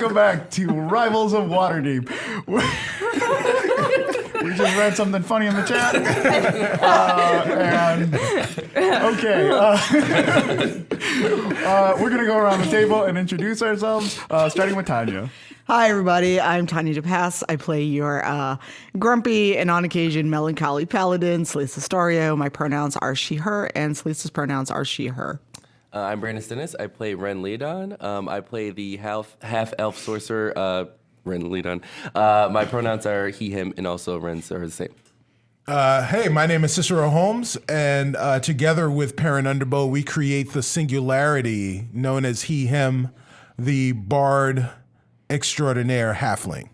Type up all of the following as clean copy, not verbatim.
welcome back to Rivals of Waterdeep. We just read something funny in the chat. We're going to go around the table and introduce ourselves, starting with Tanya. Hi, everybody. I'm Tanya DePass. I play your grumpy and on occasion melancholy paladin, Solis Astorio. My pronouns are she, her, and Solis's pronouns are she, her. I'm Brandon Stennis. I play Ren Leadon. I play the half-elf sorcerer, Ren Leadon. My pronouns are he, him, and also Ren's are the same. Hey, my name is Cicero Holmes, and together with Perrin Underbow, we create the singularity known as he, him, the bard extraordinaire halfling.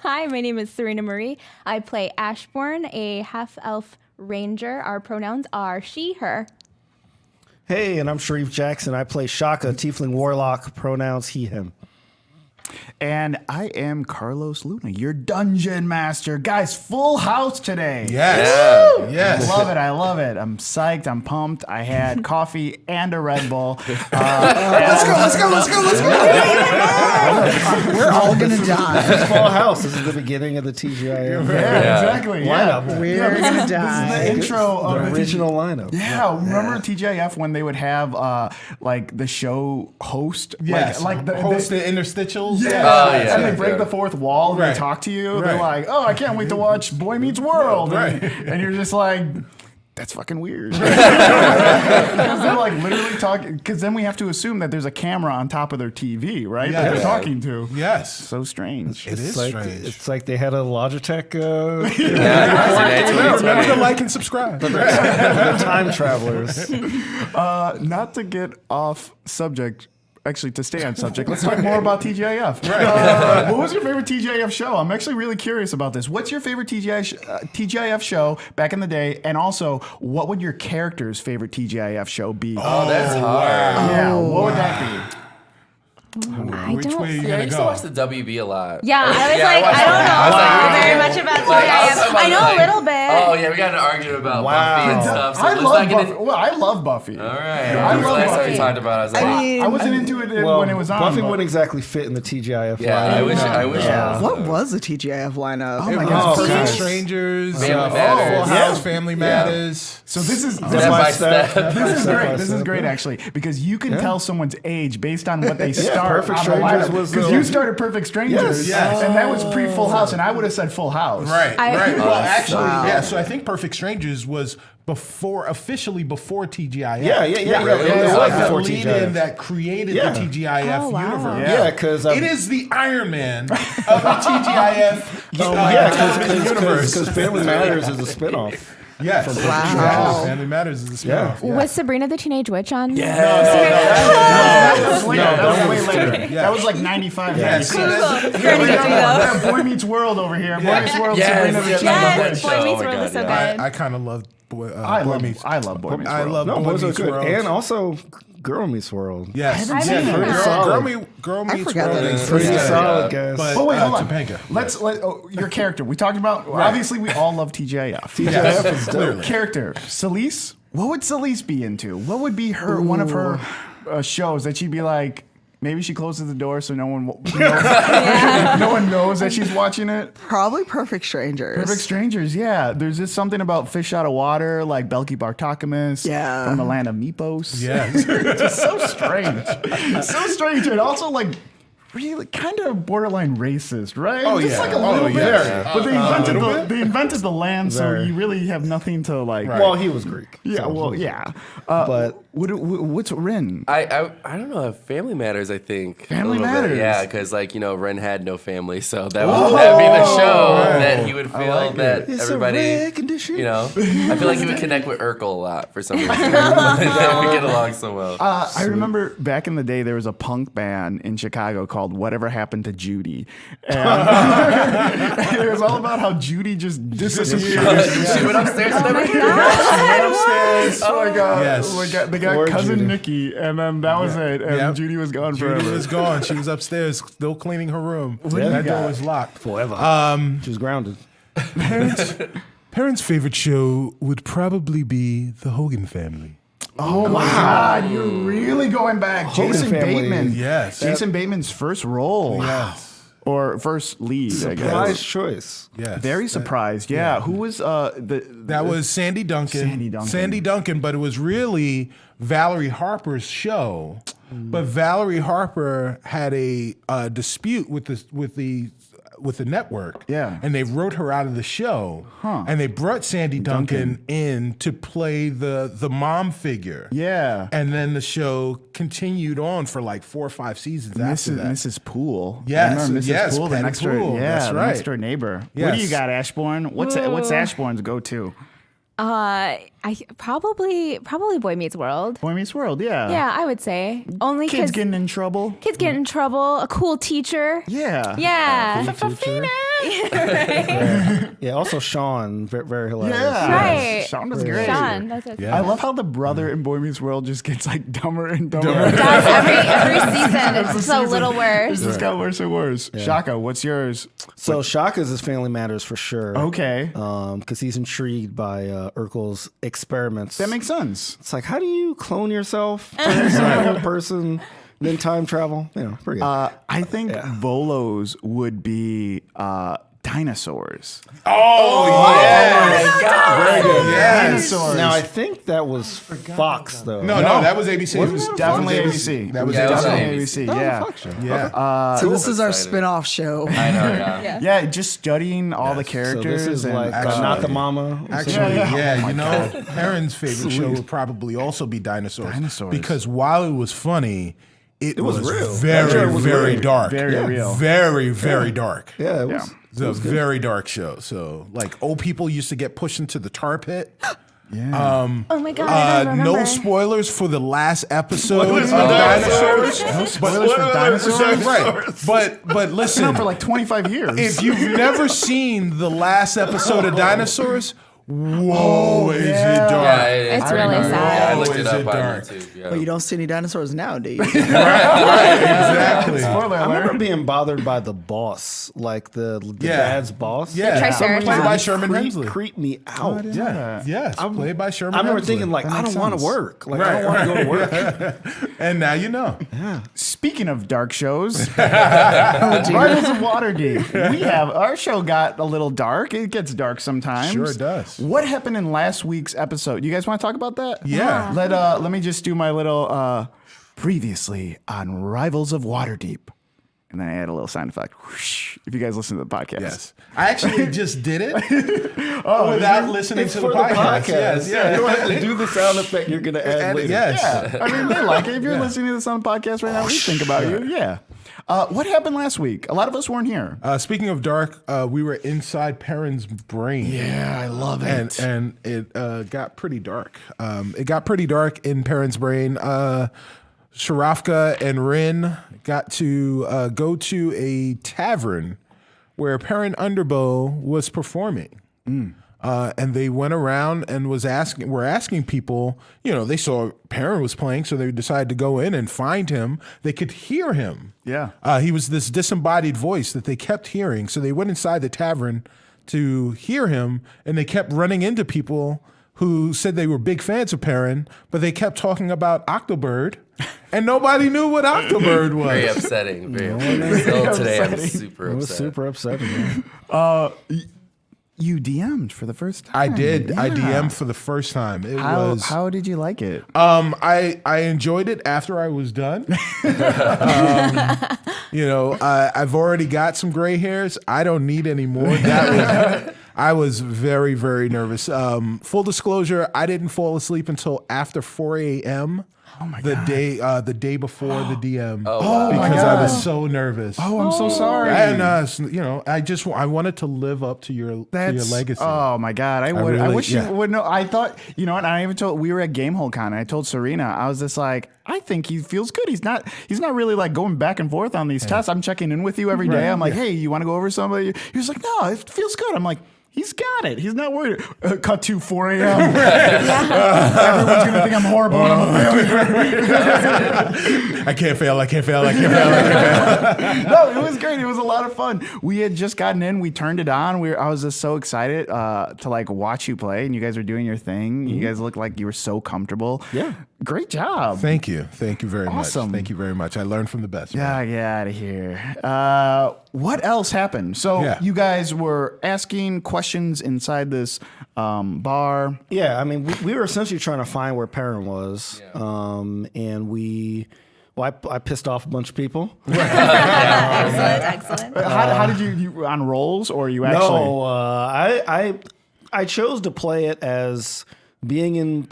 Hi, my name is Serena Marie. I play Ashbourne, a half-elf ranger. Our pronouns are she, her. Hey, and I'm Sharif Jackson. I play Shaka, tiefling warlock, pronouns he, him. And I am Carlos Luna, your dungeon master. Guys, full house today. Yes. Yeah. Yes. I love it. I'm psyched. I'm pumped. I had coffee and a Red Bull. Let's go. We're all going to die. Full house. This is the beginning of the TGIF. Yeah, exactly. Yeah. Lineup. We're going to die. This is the intro of The the original lineup. Yeah, remember TJF when they would have like the show host? Yes. Like the host the interstitials. Yeah. yeah. And they break the fourth wall and Right. they talk to you. Right. They're like, oh, I can't wait to watch Boy Meets World. Right. And you're just like, that's fucking weird. Because they're like literally talking, because then we have to assume that there's a camera on top of their TV, right? That they're Yes. talking to. Yes. So strange. It is like, strange. It's like they had a Logitech Remember to like and subscribe. the time travelers. Not to get off subject. Actually, to stay on subject, let's talk more about TGIF. What was your favorite TGIF show? I'm actually really curious about this. What's your favorite TGIF show back in the day? And also, what would your character's favorite TGIF show be? Oh, that's hard. Yeah, what would that be? Which way are you Yeah, I gonna used to go? watch the WB a lot. Yeah, I was I like, watched I don't that. know I was like, very much about Like, I was TGIF. about I know like- a little bit. Oh, yeah, we got an argument about Buffy and stuff. So I let's love not get Buffy. it. Well, I love Buffy. All right. I love Last time we Buffy. talked about it, I was like, I wasn't into it Well, when it was on. Buffy but- wouldn't exactly fit in the TGIF yeah, lineup. I wish it was. What was the TGIF lineup? Oh my It God. was Perfect guys. Strangers, Family Full Matters. House, Family Matters. So this is Step by step. This is Step great. by This is step. great, actually, because you can tell someone's age based on what they start. Perfect on the Strangers lineup. was Because the- you started Perfect Strangers, Yes. and that was pre Full House, and I would have said Full House. Right. I- Well, actually, yeah. So I think Perfect Strangers was officially before TGIF. Yeah. It was Yeah, like before the lead-in TGIF. that created Yeah. the TGIF Oh, wow. universe. Yeah, because It is the Iron Man of the TGIF television universe. because Family Matters is a spinoff. Yes. Wow. Family Matters is a spinoff. Yeah. Was Sabrina the Teenage Witch on? That was later. That was way later. Yeah. That was like 95. Yes. 96. Trying to get me though. Boy Meets World over here. Boy Meets World. Yes, Sabrina the yes, Teenage yes. Witch. Boy Meets Oh my World is so God, good. I kind of love Boy I Meets love Boy Meets I World. love No, Boy boys are Meets good. World. And also Girl Meets World. Yes. I haven't seen Girl, that. Girl Meets forgot World that is existed. Pretty good. solid, guys. But Oh wait, hold on. Topanga. Your character. We talked about. Obviously, we all love TJF. TGIF is Clearly. Character. Solis. What would Solis be into? What would be her one of her shows that she'd be like? Maybe she closes the door so no one knows, no one knows that she's watching it. Probably Perfect Strangers. Perfect Strangers, yeah. There's just something about fish out of water, like Belky Bartokamus, Yeah. from the land of Mypos. Yes. It's just so strange. So strange. And also, like, really kind of borderline racist, right? Oh, just yeah. like a Oh, little bit. yeah. But they invented the land, so Very. you really have nothing to, like... Right. Well, he was Greek. Yeah, so- well, yeah. But- What's Rin? I don't know. Family Matters, I think. Family a little Matters. Bit. Yeah, because Ren had no family, so that would that'd be the show that he would feel like that It's everybody. a rare condition. I feel like he would connect with Urkel a lot for some reason. They would get along so well. I remember back in the day there was a punk band in Chicago called Whatever Happened to Judy. And it was all about how Judy just disappeared. She went upstairs and never came Upstairs. Oh my god. Yes. Oh my god. They got Poor cousin Judy. Nikki, and then that was it. And Yep. Judy was gone Judy forever. was gone. She was upstairs still cleaning her room. do you That got? door was locked. Forever. She was grounded. Parents' favorite show would probably be The Hogan Family. Oh my God, you're really going back. Jason family. Bateman. Yes. Jason Bateman's first role. Yes. Or first lead, I Surprise guess. choice. Yes. Very surprised. Yeah. Who was That was Sandy Duncan. Sandy Duncan. But it was really Valerie Harper's show. But Valerie Harper had a dispute with the network. Yeah. And they wrote her out of the show. And they brought Sandy Duncan in to play the mom figure. Yeah. And then the show continued on for like 4 or 5 seasons after that. Mrs. Poole. Yes, I remember Mrs. yes, Poole, the Patty next door, Poole, that's the right. next door neighbor. What Yes. do you got, Ashbourne? What's Ashbourne's go-to? I probably Boy Meets World. Boy Meets World, yeah. Yeah, I would say only Kids because getting in trouble. kids get in trouble. A cool teacher. Yeah. Yeah. Yeah, also Sean, very, very hilarious. Yeah. Right. Sean was great. Sean. That's it. I love how the brother in Boy Meets World just gets like dumber and dumber. Does every season. It's just a little It worse. just got worse and worse. Shaka, what's yours? So Shaka's is Family Matters for sure. Okay. Because he's intrigued by Urkel's experiments. That makes sense. It's like, how do you clone yourself, turn into another person, then time travel? You know, pretty good. I think Volo's would be dinosaurs. Very good. Yes. Dinosaurs. Now I think that was Fox though. No, that was ABC. It was definitely ABC. That was Yeah, it was definitely ABC. ABC. Yeah. Fox show. Yeah. So this is our excited. spin-off show. I know, yeah. Yeah, just studying all the So characters. this is and like actually- Not the Mama. Actually, Yeah. you know, Aaron's favorite show would probably also be Dinosaurs. Dinosaurs. Because while it was funny, it was real. That very, show was very real. dark. Very real. Very, very dark. Yeah, it was. It's a very dark show. So, like, old people used to get pushed into the tar pit. Yeah. Oh my god. I don't remember. No spoilers for the last episode of Dinosaurs. No spoilers for dinosaurs. Right. But listen, Been out for like 25 years. if you've never seen the last episode of Dinosaurs, whoa, is it dark? Yeah, It's really remember. sad. Yeah, I looked Oh, it is up it on dark? YouTube. Yeah. But you don't see any dinosaurs now, do you? Exactly. Spoiler I remember alert. being bothered by the boss, like the Yeah. dad's boss. Yeah, Triceratops. played by Sherman Hemsley. Creeped me out. Yeah, yes, played by Sherman I remember Hemsley. thinking, like, That I makes don't want to sense. work. Like, I don't want to go to work. And now you know. Speaking of dark shows, Rivals of Waterdeep. We have our show got a little dark. It gets dark sometimes. Sure it does. What happened in last week's episode? You guys want to talk about that? Yeah. Let me just do my little previously on Rivals of Waterdeep. And then I add a little sound effect. Whoosh, if you guys listen to the podcast. Yes. I actually just did it without listening to the podcast. Yes, You don't have to do the sound effect you're going to add later. Yes. Yeah. I mean, they like it. If you're listening to this on the podcast right now, we think about you. Yeah. What happened last week? A lot of us weren't here. Speaking of dark, we were inside Perrin's brain. Yeah, I love it. And it got pretty dark. It got pretty dark in Perrin's brain. Sharafka and Rin got to go to a tavern where Perrin Underbow was performing. And they went around and were asking people, you know, they saw Perrin was playing, so they decided to go in and find him. They could hear him. Yeah. He was this disembodied voice that they kept hearing. So they went inside the tavern to hear him, and they kept running into people who said they were big fans of Perrin, but they kept talking about Octobird, and nobody knew what Octobird was. Very upsetting. Very upsetting. Still today, I'm super It was upset. super upsetting. Man. You DM'd for the first time. I did. I Yeah. DM'd for the first time. It was. How did you like it? I enjoyed it after I was done. You know, I've already got some gray hairs. I don't need any more. I was very, very nervous. Full disclosure, I didn't fall asleep until after 4 a.m. The day before the DM. Because I was so nervous. Oh, I'm so sorry. And you know, I wanted to live up to your legacy. Oh my God, I would. I really- wish yeah. you would know. I thought, you know, and I even told we were at Gamehole Con, and I told Serena, I was just like, I think he feels good. He's not really like going back and forth on these tests. I'm checking in with you every day. I'm like, hey, you want to go over somebody? He was like, no, it feels good. I'm like, He's got it. He's not worried. Cut to 4 a.m. Everyone's going to think I'm horrible. And I'm a failure. I can't fail. No, it was great. It was a lot of fun. We had just gotten in. We turned it on. I was just so excited to like watch you play, and you guys were doing your thing. You guys looked like you were so comfortable. Yeah. Great job. Thank you very Awesome. much. Thank you very much. I learned from the best. Yeah, get out of here. What else happened? So you guys were asking questions inside this bar. Yeah, I mean, we were essentially trying to find where Perrin was, and I pissed off a bunch of people. Excellent. How did you on rolls, or you actually? No, I chose to play it as being in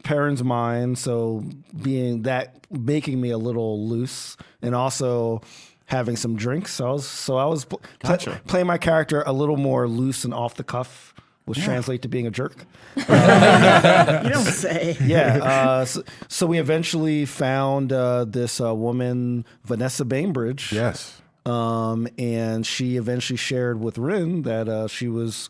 Perrin's mind, so being that making me a little loose, and also having some drinks. So I was playing my character a little more loose and off the cuff, which translate to being a jerk. You don't say. Yeah. So we eventually found this woman, Vanessa Bainbridge. Yes. And she eventually shared with Rin that she was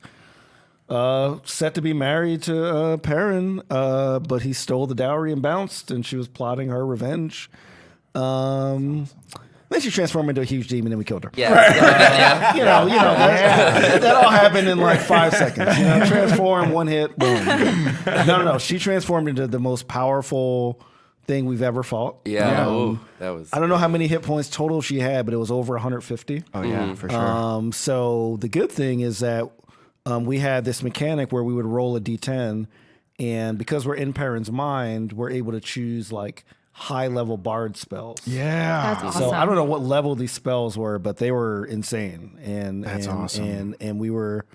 set to be married to Perrin, but he stole the dowry and bounced, and she was plotting her revenge. Then she transformed into a huge demon, and we killed her. Yeah. That all happened in like 5 seconds. Transform, one hit, boom. No. She transformed into the most powerful thing we've ever fought. Yeah. Ooh, that was. I don't know how many hit points total she had, but it was over 150. Oh yeah, for sure. So the good thing is that we had this mechanic where we would roll a d10, and because we're in Perrin's mind, we're able to choose like high-level bard spells. Yeah. That's awesome. So I don't know what level these spells were, but they were insane, and That's awesome. And we were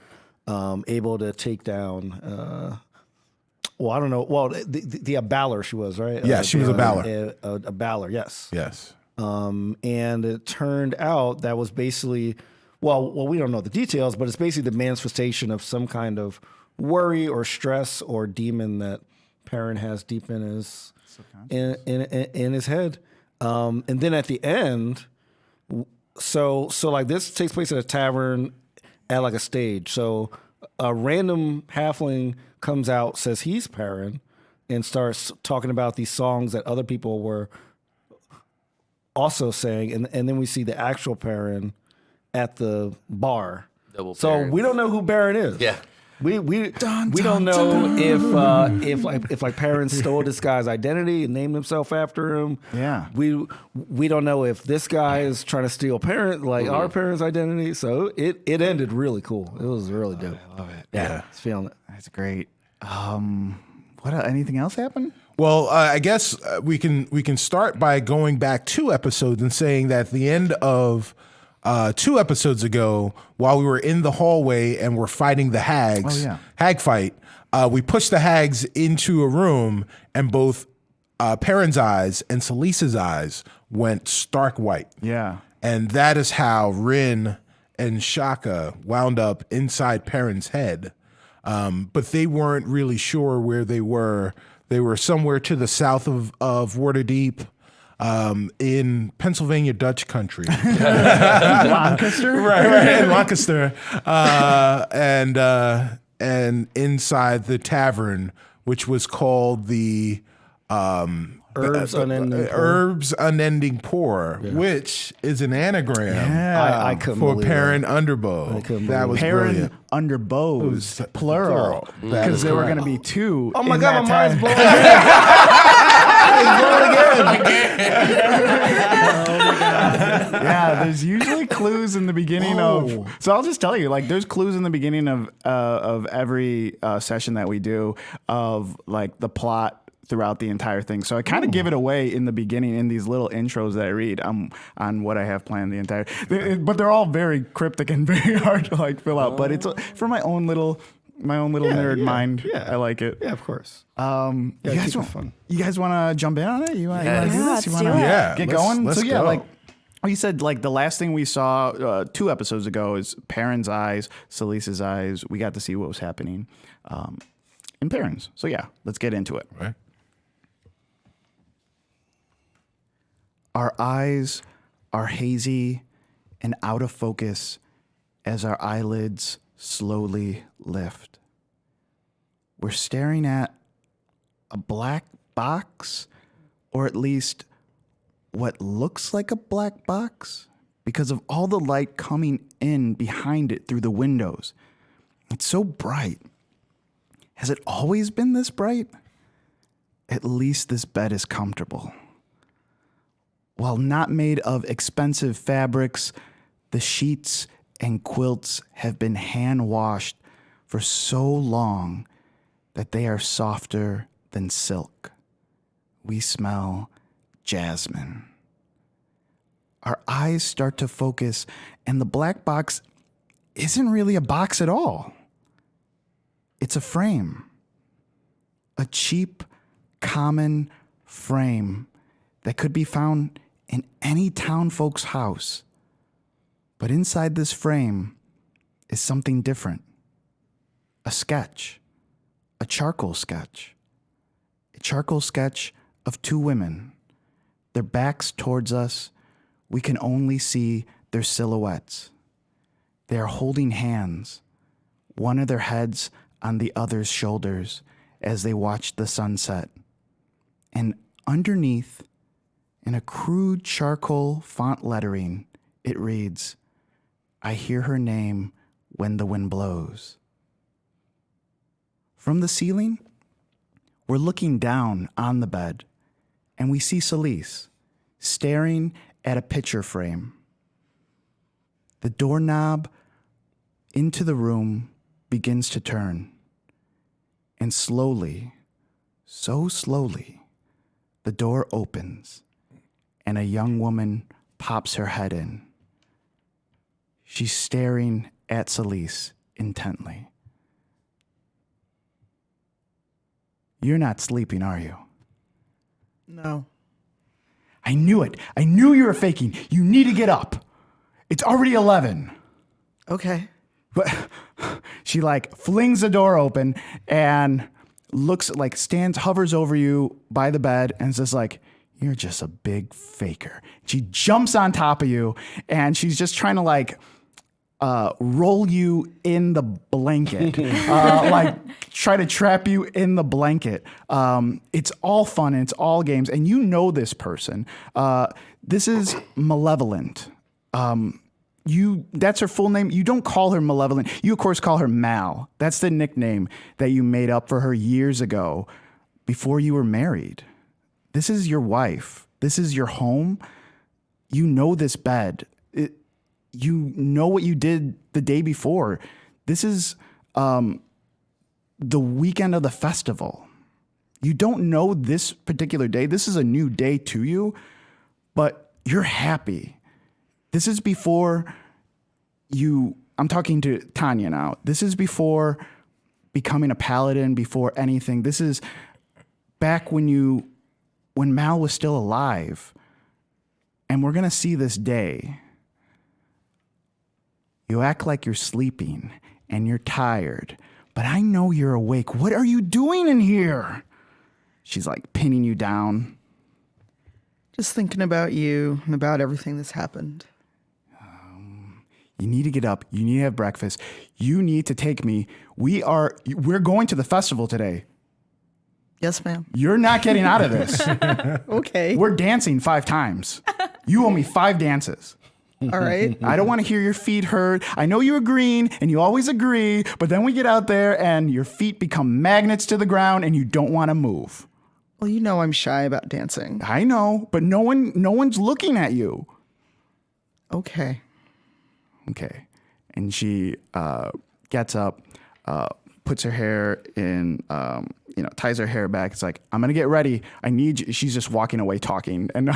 able to take down. Well, I don't know. Well, the Baller she was, right? Yeah, she was a Baller. A Baller, yes. Yes. And it turned out that was basically, well, we don't know the details, but it's basically the manifestation of some kind of worry or stress or demon that Perrin has deep in his in his head. And then at the end, so like this takes place at a tavern at like a stage. So a random halfling comes out, says he's Perrin, and starts talking about these songs that other people were also saying, and then we see the actual Perrin at the bar. Double so Perrin. we don't know who Perrin is. Yeah. We don't know if like Perrin stole this guy's identity and named himself after him. Yeah. We don't know if this guy is trying to steal our parents' identity. So it ended really cool. It was really dope. I love it. Yeah, it's feeling it. That's great. Anything else happen? Well, I guess we can start by going back 2 episodes and saying that at the end of 2 episodes ago, while we were in the hallway and we're fighting the hags, hag fight, we pushed the hags into a room, and both Perrin's eyes and Solis's eyes went stark white. Yeah. And that is how Rin and Shaka wound up inside Perrin's head. But they weren't really sure where they were. They were somewhere to the south of Waterdeep, in Pennsylvania Dutch country. Lancaster? right, in Lancaster. And inside the tavern, which was called the Herbs Unending Pour. Herbs Unending Pour, which is an anagram I couldn't for believe Perrin that. Underbow. That was Perrin brilliant. under bows, plural. That Because is there were correct. going to be 2. Oh my in God, that my mind's time. blown. Yeah, there's usually clues in the beginning of. So I'll just tell you, like, there's clues in the beginning of every session that we do of like the plot throughout the entire thing. So I kind of give it away in the beginning in these little intros that I read on what I have planned the entire. But they're all very cryptic and very hard to like fill out. But it's for my own little nerd mind. Yeah. I like it. Yeah, of course. You guys keep it want fun. You guys want to jump in on it? You want to do this? let's You do want it. to Yeah, get let's- going? let's So yeah, go. like you said, like the last thing we saw 2 episodes ago is Perrin's eyes, Solis's eyes. We got to see what was happening in Perrin's. So yeah, let's get into it. Right. Our eyes are hazy and out of focus as our eyelids slowly lift. We're staring at a black box, or at least what looks like a black box because of all the light coming in behind it through the windows. It's so bright. Has it always been this bright? At least this bed is comfortable. While not made of expensive fabrics, the sheets and quilts have been hand washed for so long that they are softer than silk. We smell jasmine. Our eyes start to focus, and the black box isn't really a box at all. It's a frame. A cheap, common frame that could be found in any town folk's house. But inside this frame is something different. A sketch. A charcoal sketch. A charcoal sketch of two women. Their backs towards us. We can only see their silhouettes. They are holding hands, one of their heads on the other's shoulders as they watch the sunset. And underneath, in a crude charcoal font lettering, it reads, "I hear her name when the wind blows." From the ceiling, we're looking down on the bed, and we see Solis staring at a picture frame. The doorknob into the room begins to turn, and slowly, so slowly, the door opens, and a young woman pops her head in. She's staring at Solis intently. You're not sleeping, are you? No. I knew it. I knew you were faking. You need to get up. It's already 11. Okay. But she like flings the door open and looks like hovers over you by the bed and says like, "You're just a big faker." She jumps on top of you and she's just trying to like roll you in the blanket, like try to trap you in the blanket. It's all fun and it's all games, and you know this person. This is Malevolent. That's her full name. You don't call her Malevolent. You of course call her Mal. That's the nickname that you made up for her years ago before you were married. This is your wife. This is your home. You know this bed. You know what you did the day before. This is the weekend of the festival. You don't know this particular day. This is a new day to you, but you're happy. This is before I'm talking to Tanya now. This is before becoming a paladin, before anything. This is back when Mal was still alive. And we're going to see this day. You act like you're sleeping and you're tired, but I know you're awake. What are you doing in here? She's like pinning you down. Just thinking about you and about everything that's happened. You need to get up. You need to have breakfast. You need to take me. We're going to the festival today. Yes, ma'am. You're not getting out of this. Okay. We're dancing 5 times. You owe me 5 dances. All right. I don't want to hear your feet hurt. I know you're agreeing and you always agree, but then we get out there and your feet become magnets to the ground and you don't want to move. Well, you know I'm shy about dancing. I know, but no one's looking at you. Okay. Okay. And she gets up, puts her hair in, ties her hair back. It's like, I'm going to get ready. I need you. She's just walking away talking. And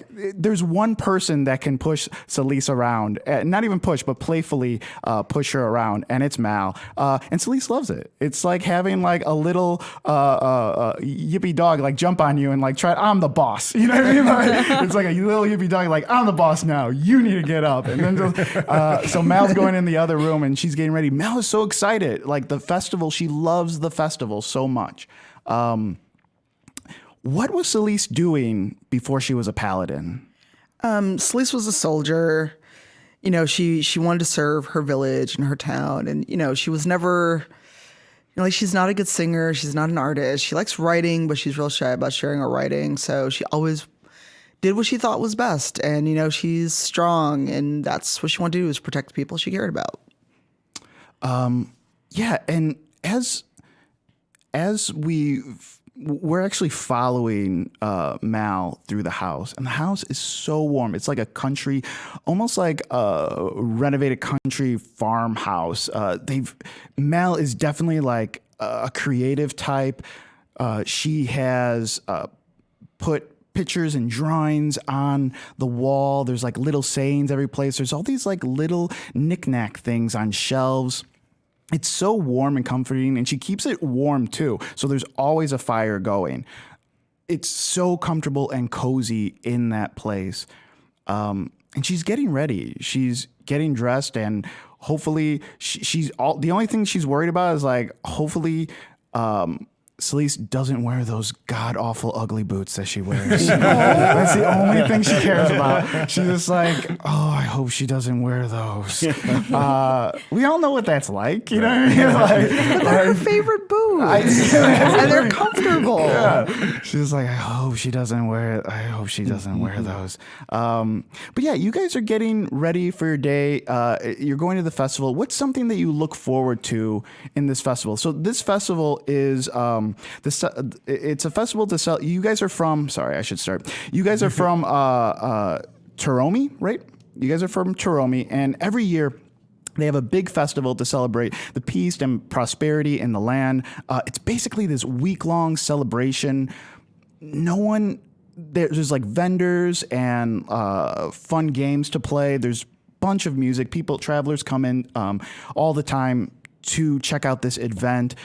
there's one person that can push Solis around, not even push, but playfully push her around. And it's Mal. And Solis loves it. It's like having like a little yippy dog, like jump on you and like I'm the boss. You know what I mean? Like, it's like a little yippy dog, like I'm the boss now. You need to get up. And then so Mal's going in the other room and she's getting ready. Mal is so excited. Like the festival, she loves the festival so much. What was Solis doing before she was a paladin? Solis was a soldier, she wanted to serve her village and her town, and she was never. Like, she's not a good singer. She's not an artist. She likes writing, but she's real shy about sharing her writing. So she always did what she thought was best. And, she's strong, and that's what she wanted to do, is protect the people she cared about. Yeah, and as we're actually following Mal through the house, and the house is so warm. It's like a country, almost like a renovated country farmhouse. Mal is definitely like a creative type. She has put pictures and drawings on the wall. There's like little sayings every place. There's all these like little knick-knack things on shelves. It's so warm and comforting, and she keeps it warm too. So there's always a fire going. It's so comfortable and cozy in that place. And she's getting ready. She's getting dressed, and hopefully the only thing she's worried about is like, hopefully, Solis doesn't wear those god-awful ugly boots that she wears. That's the only thing she cares about. She's just like, oh, I hope she doesn't wear those. We all know what that's like, you know what I mean? Like, But they're her favorite boots. And they're comfortable. yeah. She's like, I hope she doesn't wear those. But yeah, you guys are getting ready for your day. You're going to the festival. What's something that you look forward to in this festival? So this festival is... it's a festival to sell. You guys are from. Sorry, I should start. You guys are from Turomi, right? You guys are from Turomi, and every year they have a big festival to celebrate the peace and prosperity in the land. It's basically this week-long celebration. There's like vendors and fun games to play. There's a bunch of music. Travelers come in all the time to check out this event.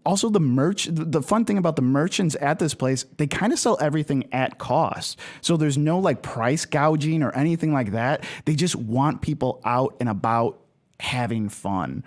Also, the fun thing about the merchants at this place, they kind of sell everything at cost. So there's no like price gouging or anything like that. They just want people out and about having fun.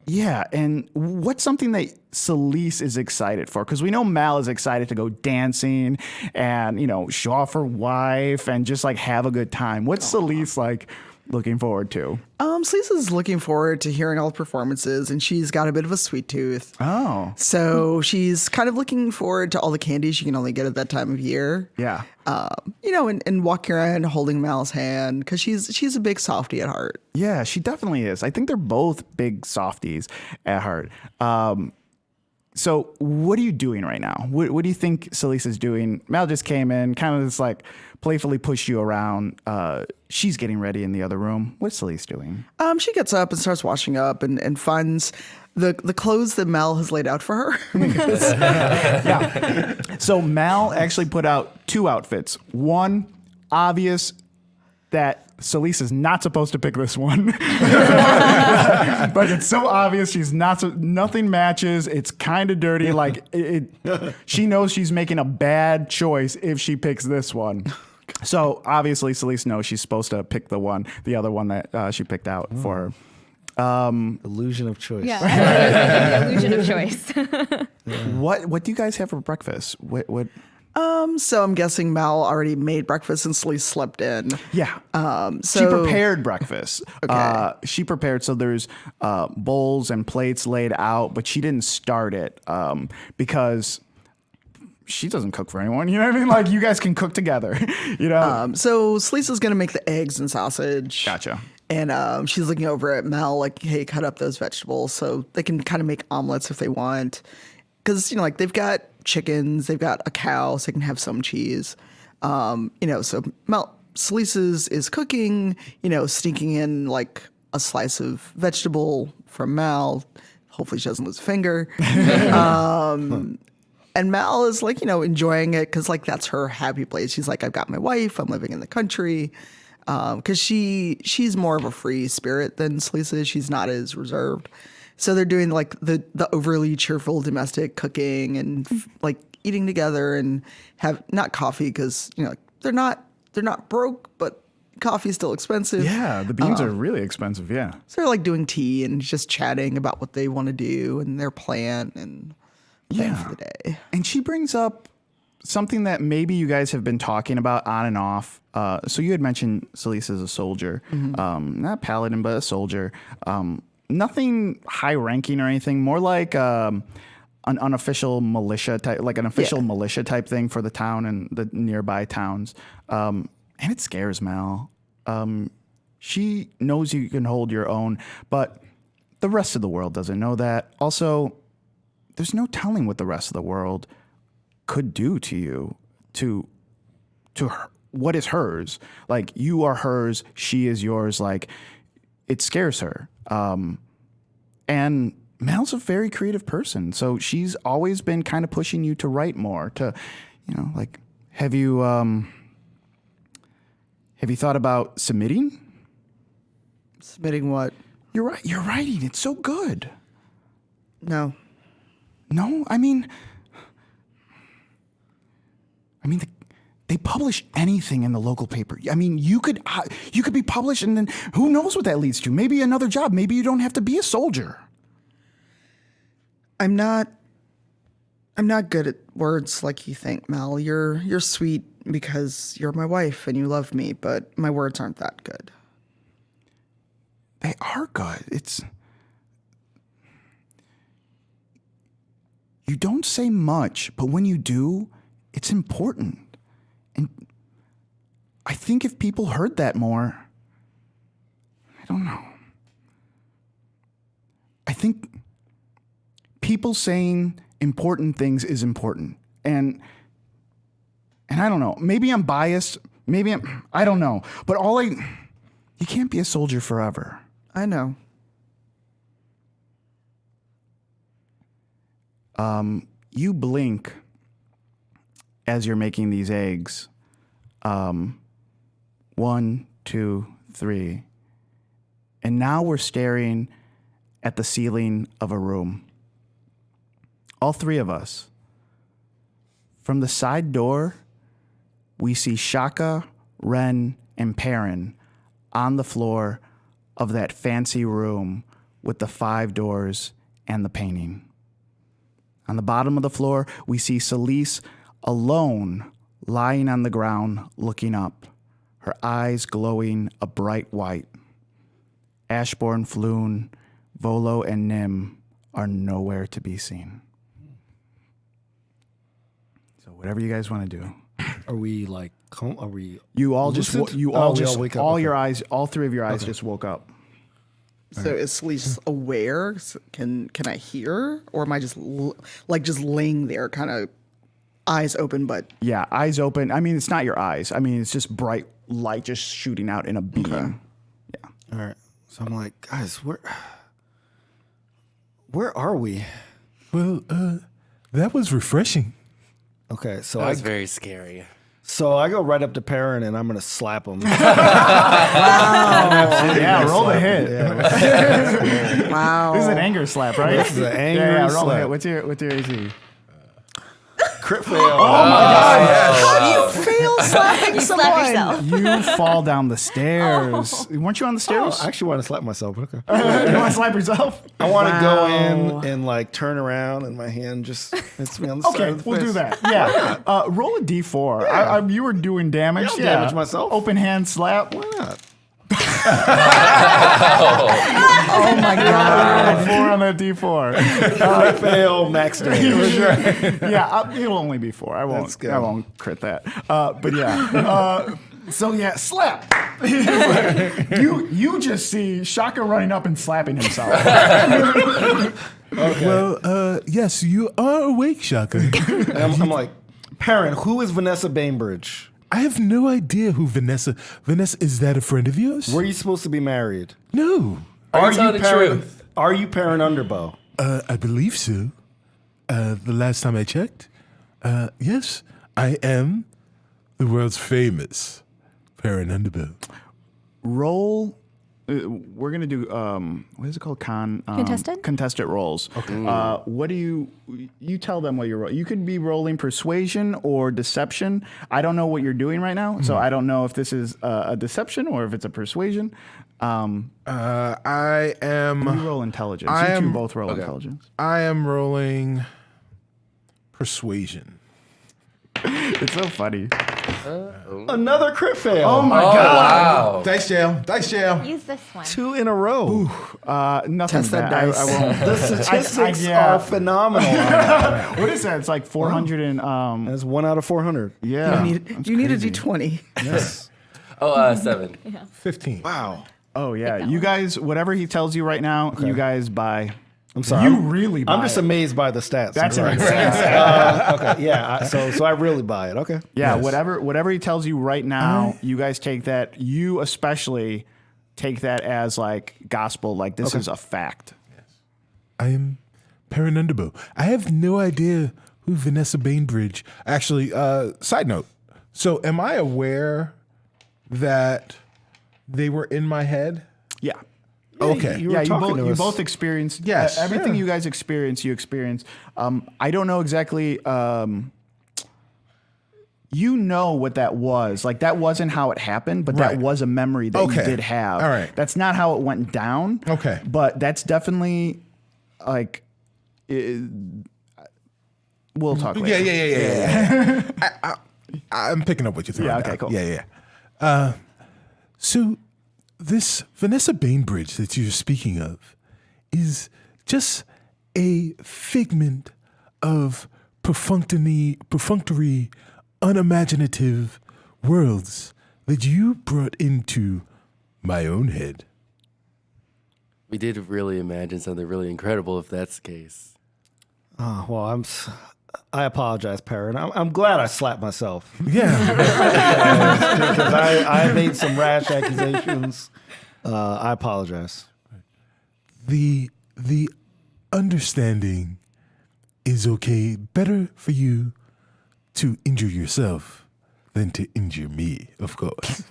Yeah, and what's something that Solis is excited for? Because we know Mal is excited to go dancing and, show off her wife and just like have a good time. What's Solis like looking forward to? Solis is looking forward to hearing all the performances, and she's got a bit of a sweet tooth. Oh. So she's kind of looking forward to all the candies she can only get at that time of year. Yeah. And walking around holding Mal's hand, because she's a big softie at heart. Yeah, she definitely is. I think they're both big softies at heart. So what are you doing right now? What do you think Solis is doing? Mal just came in, kind of just like playfully pushed you around. She's getting ready in the other room. What's Solis doing? She gets up and starts washing up and finds the clothes that Mal has laid out for her. Yeah. So Mal actually put out two outfits. One, obvious that Solis is not supposed to pick this one. But it's so obvious she's nothing matches. It's kind of dirty. Like she knows she's making a bad choice if she picks this one. So obviously Solis knows she's supposed to pick the other one that she picked out for her. Illusion of choice. Yeah, illusion of choice. What do you guys have for breakfast? What? So I'm guessing Mal already made breakfast and Solis slept in. Yeah. So she prepared breakfast. Okay. She prepared, so there's bowls and plates laid out, but she didn't start it because she doesn't cook for anyone. You know what I mean? Like, you guys can cook together. So Solis is gonna make the eggs and sausage. Gotcha. And she's looking over at Mal like, hey, cut up those vegetables so they can kind of make omelets if they want. Because, they've got chickens, they've got a cow, so they can have some cheese. So Solis is cooking, sneaking in like a slice of vegetable from Mal. Hopefully she doesn't lose a finger. And Mal is like, enjoying it because like that's her happy place. She's like, I've got my wife, I'm living in the country. Because she's more of a free spirit than Solis is. She's not as reserved. So they're doing like the overly cheerful domestic cooking and like eating together and have not coffee because they're not broke, but coffee's still expensive. Yeah, the beans are really expensive. Yeah. So they're like doing tea and just chatting about what they want to do and their plan and plan for the day. And she brings up something that maybe you guys have been talking about on and off. So you had mentioned Solis as a soldier, not paladin, but a soldier. Nothing high ranking or anything. More like an unofficial militia type, like an official militia type thing for the town and the nearby towns. And it scares Mel. She knows you can hold your own, but the rest of the world doesn't know that. Also, there's no telling what the rest of the world could do to you, to her, what is hers. Like, you are hers, she is yours. Like, it scares her. And Mel's a very creative person, so she's always been kind of pushing you to write more. To, like, have you thought about submitting? Submitting what? You're right. You're writing. It's so good. No. No, I mean, they publish anything in the local paper. I mean, you could be published, and then who knows what that leads to? Maybe another job. Maybe you don't have to be a soldier. I'm not good at words like you think, Mel. You're sweet because you're my wife and you love me, but my words aren't that good. They are good. You don't say much, but when you do, it's important. And I think if people heard that more, I don't know. I think people saying important things is important. And I don't know. Maybe I'm biased. I don't know. But you can't be a soldier forever. I know. You blink as you're making these eggs. 1, 2, 3. And now we're staring at the ceiling of a room. All three of us. From the side door, we see Shaka, Ren, and Perrin on the floor of that fancy room with the 5 doors and the painting. On the bottom of the floor, we see Solis alone, lying on the ground, looking up, her eyes glowing a bright white. Ashbourne, Floon, Volo, and Nim are nowhere to be seen. So whatever you guys want to do. Are we like? Are we? You all lucid? just you Oh, all we just all wake up, all okay. your eyes, all 3 of your eyes just woke up. So is Solis aware? Can I hear, or am I just just laying there, kind of eyes open? But Yeah, eyes open. I mean, it's not your eyes. I mean, it's just bright light just shooting out in a beam. Okay. Yeah. All right. So I'm like, guys, where are we? Well, that was refreshing. Okay, so That I was very scary. go right up to Perrin and I'm gonna slap him. Yeah, roll a hit. wow, This is an anger slap, right? This is an angry roll a slap. hit. What's your AC? Crit fail. how do you fail slapping You slap yourself. You fall down the stairs. Weren't you on the stairs? I actually want to slap myself. But okay. You want to slap yourself? I want to go Wow. in and like turn around and my hand just hits me on the side Okay, of the we'll face. do that. Yeah. Roll a d4. You were doing damage. Yeah, I'll damage myself. Open hand slap. Why not? Oh my god! 4 on that d4. Crit fail, max damage. Yeah, it'll only be 4. I Let's go. won't crit that. But yeah. So yeah, slap. you just see Shaka running up and slapping himself. Well, yes, you are awake, Shaka. And I'm like, Perrin, who is Vanessa Bainbridge? I have no idea who Vanessa. Vanessa, is that a friend of yours? Were you supposed to be married? No, Are you telling the Perrin? truth? Are you Perrin Underbow? I believe so. The last time I checked, yes, I am the world's famous Perrin Underbow. Roll. We're gonna do what is it called? Contested? Contested rolls. Okay. What do you tell them what you're rolling? You could be rolling persuasion or deception. I don't know what you're doing right now, so I don't know if this is a deception or if it's a persuasion. I am. You roll intelligence. I You two am- both roll okay. intelligence. I am rolling persuasion. It's so funny. Another crit fail. Oh my god. Wow. Dice jail. Use this one. 2 in a row. Nothing Test that bad. dice. I won't. The statistics yeah. are phenomenal. on that. What is that? It's like 400 and That's 1 out of 400. yeah. You need a d20. Yes. 7. 15. Wow. Oh yeah. You guys, whatever he tells you right now, you guys buy. I'm sorry. You really buy I'm just it. amazed by the stats. That's You're an right. insane stat. Okay. Yeah. So I really buy it. Okay. Yeah, Yes. whatever he tells you right now, you guys take that. You especially take that as like gospel. Like this is a fact. I am Perrin Underbow. I have no idea who Vanessa Bainbridge. Actually, side note. So, am I aware that they were in my head? Yeah. Okay. You were talking to you us. both experienced Yes, everything yeah. you guys experience. You experience. I don't know exactly. You know what that was. Like that wasn't how it happened, but that Right. was a memory that Okay. you did have. All right. That's not how it went down. Okay. But that's definitely like. We'll talk later. Yeah. I'm picking up what you're throwing Yeah, down. okay, cool. Yeah. So this Vanessa Bainbridge that you're speaking of is just a figment of perfunctory, unimaginative worlds that you brought into my own head. We did really imagine something really incredible if that's the case. Oh, well, I apologize, Perrin. I'm glad I slapped myself Yeah. because I made some rash accusations. I apologize. The understanding is okay. Better for you to injure yourself than to injure me, of course.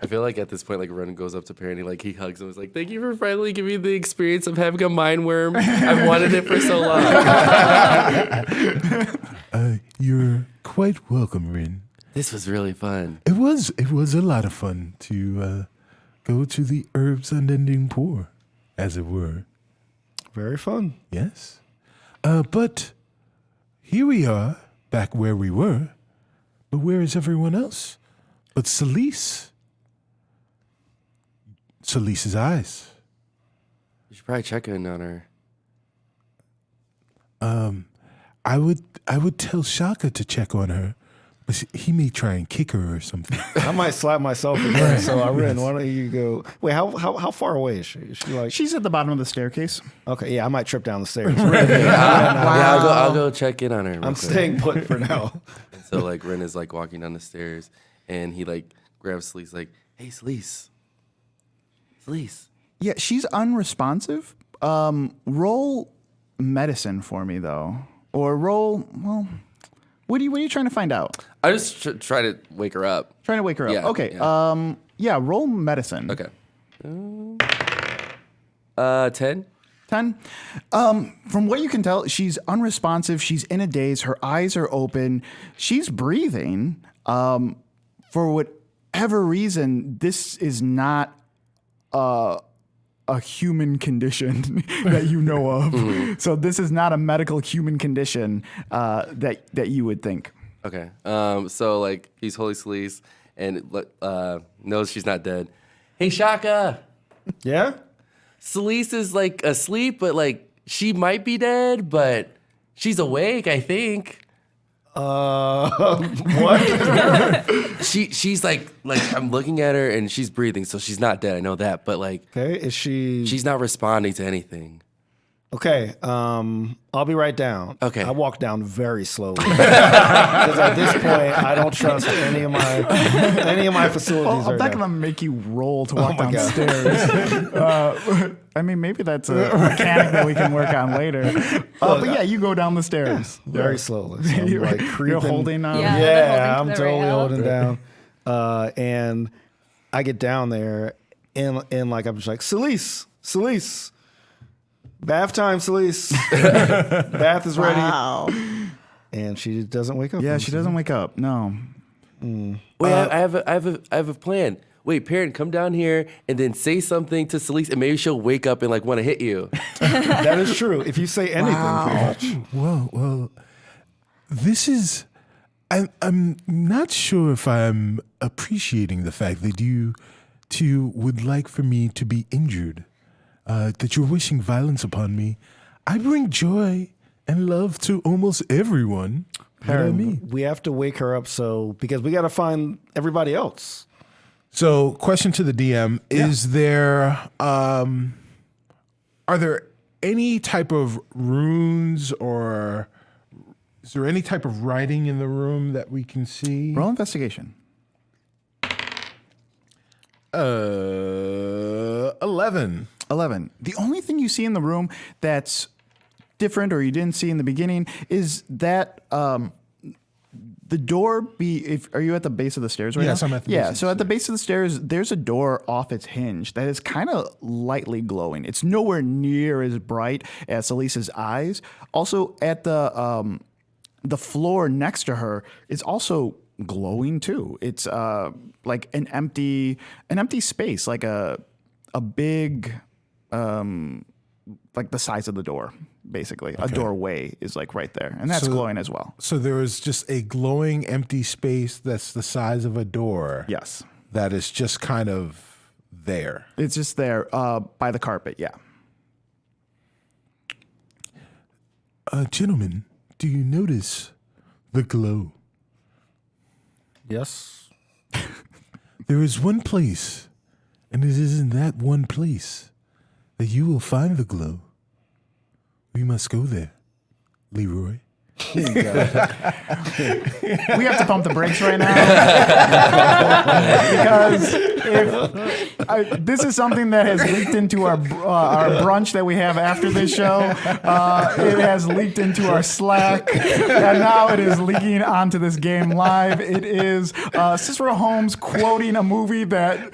I feel like at this point, like Ren goes up to Perry and he hugs him. He's like, "Thank you for finally giving me the experience of having a mind worm. I've wanted it for so long." You're quite welcome, Rin. This was really fun. It was a lot of fun to go to the herbs unending pour, as it were. Very fun. Yes. But here we are, back where we were. But where is everyone else? But Solis. Solis's eyes. You should probably check in on her. I would tell Shaka to check on her, but he may try and kick her or something. I might slap myself again. So I why don't you go? Wait, how far away is she? Is she like? She's at the bottom of the staircase. Okay, yeah, I might trip down the stairs. Yeah, I'll go check in on her. real I'm quick. staying put for now. So like Ren is like walking down the stairs and he like grabs Celise like, "Hey Celise. Celise." Yeah, she's unresponsive. Roll medicine for me though, or roll. Well, what are you trying to find out? I just try to wake her up. Trying to wake her up. Yeah, Okay. yeah. Yeah. Roll medicine. Okay. 10. 10. From what you can tell, she's unresponsive. She's in a daze. Her eyes are open. She's breathing. For whatever reason, this is not a human condition that you know of. Mm-hmm. So this is not a medical human condition that you would think. Okay. So like he's holy Celise and knows she's not dead. Hey Shaka. Yeah. Celise is like asleep, but like she might be dead, but she's awake, I think. What? She's like I'm looking at her and she's breathing, so she's not dead. I know that, but like Okay. Is she? she's not responding to anything. Okay. I'll be right down. Okay. I walk down very slowly because at this point I don't trust any of my facilities. I'm right not now. going to make you roll to walk my God. downstairs. I mean, maybe that's a mechanic that we can work on later. But yeah, you go down the stairs. Very slowly. So I'm like creeping. You're holding on. Yeah. Yeah, holding I'm to the totally rail. holding down. And I get down there and like I'm just like, Solis. Bath time, Solis. Bath is ready. Wow. And she doesn't wake up. Yeah, she doesn't wake up. No. Wait, I have a plan. Wait, parent, come down here and then say something to Celise, and maybe she'll wake up and like want to hit you. That is true. If you say anything, pretty much. Well, this is I'm not sure if I'm appreciating the fact that you two would like for me to be injured, that you're wishing violence upon me. I bring joy and love to almost everyone. You know what I mean? We have to wake her up because we got to find everybody else. So, question to the DM: Is there are there any type of runes or is there any type of writing in the room that we can see? Roll investigation. 11. 11. The only thing you see in the room that's different or you didn't see in the beginning is that the door are you at the base of the stairs right now? Yes, I'm at the base of the so at the base of the stairs, there's a door off its hinge that is kind of lightly glowing. It's nowhere near as bright as Solis's eyes. Also, at the floor next to her is also glowing too. It's like an empty space, like a big like the size of the door, basically. Okay. A doorway is like right there, and that's glowing as well. So there is just a glowing empty space that's the size of a door. Yes. That is just kind of there. It's just there by the carpet, yeah. Gentlemen, do you notice the glow? Yes. There is one place, and it is in that one place that you will find the glow. We must go there, Leroy. We have to pump the brakes right now because this is something that has leaked into our brunch that we have after this show. It has leaked into our Slack, and now it is leaking onto this game live. It is Cicero Holmes quoting a movie that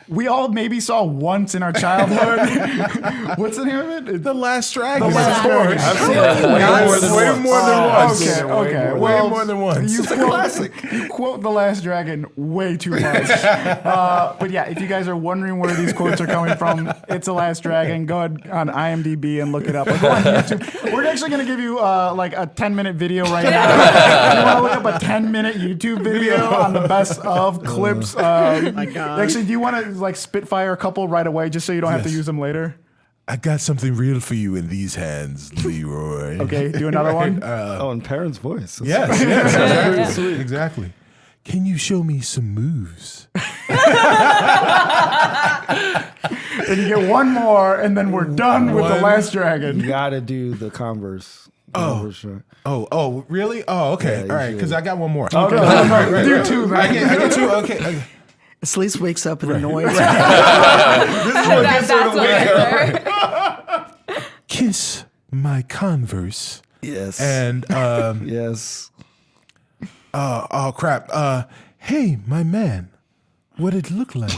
we all maybe saw once in our childhood. What's the name of it? The Last Dragon. The Last Dragon. I've seen it way more than once. Okay. Way more than once. You quote The Last Dragon way too much. But yeah, if you guys are wondering where these quotes are coming from, it's The Last Dragon. Go ahead on IMDb and look it up. Or go on YouTube. We're actually going to give you like a 10-minute video right now. You want to look up a 10-minute YouTube video on the best of clips. My God. Actually, do you want to like spitfire a couple right away just so you don't have to use them later? I got something real for you in these hands, Leroy. Okay, do another one. In Perrin's voice. Yes, exactly. Exactly. Can you show me some moves? And you get one more, and then we're done with The Last Dragon. You got to do the Converse. Oh, really? Oh, okay. Yeah, all right, because I got one more. Oh, no. Do two, man. I get two. Okay. Solis wakes up and annoys. That's what I Kiss my Converse. Yes. And yes. oh crap. Hey, my man, what it look like?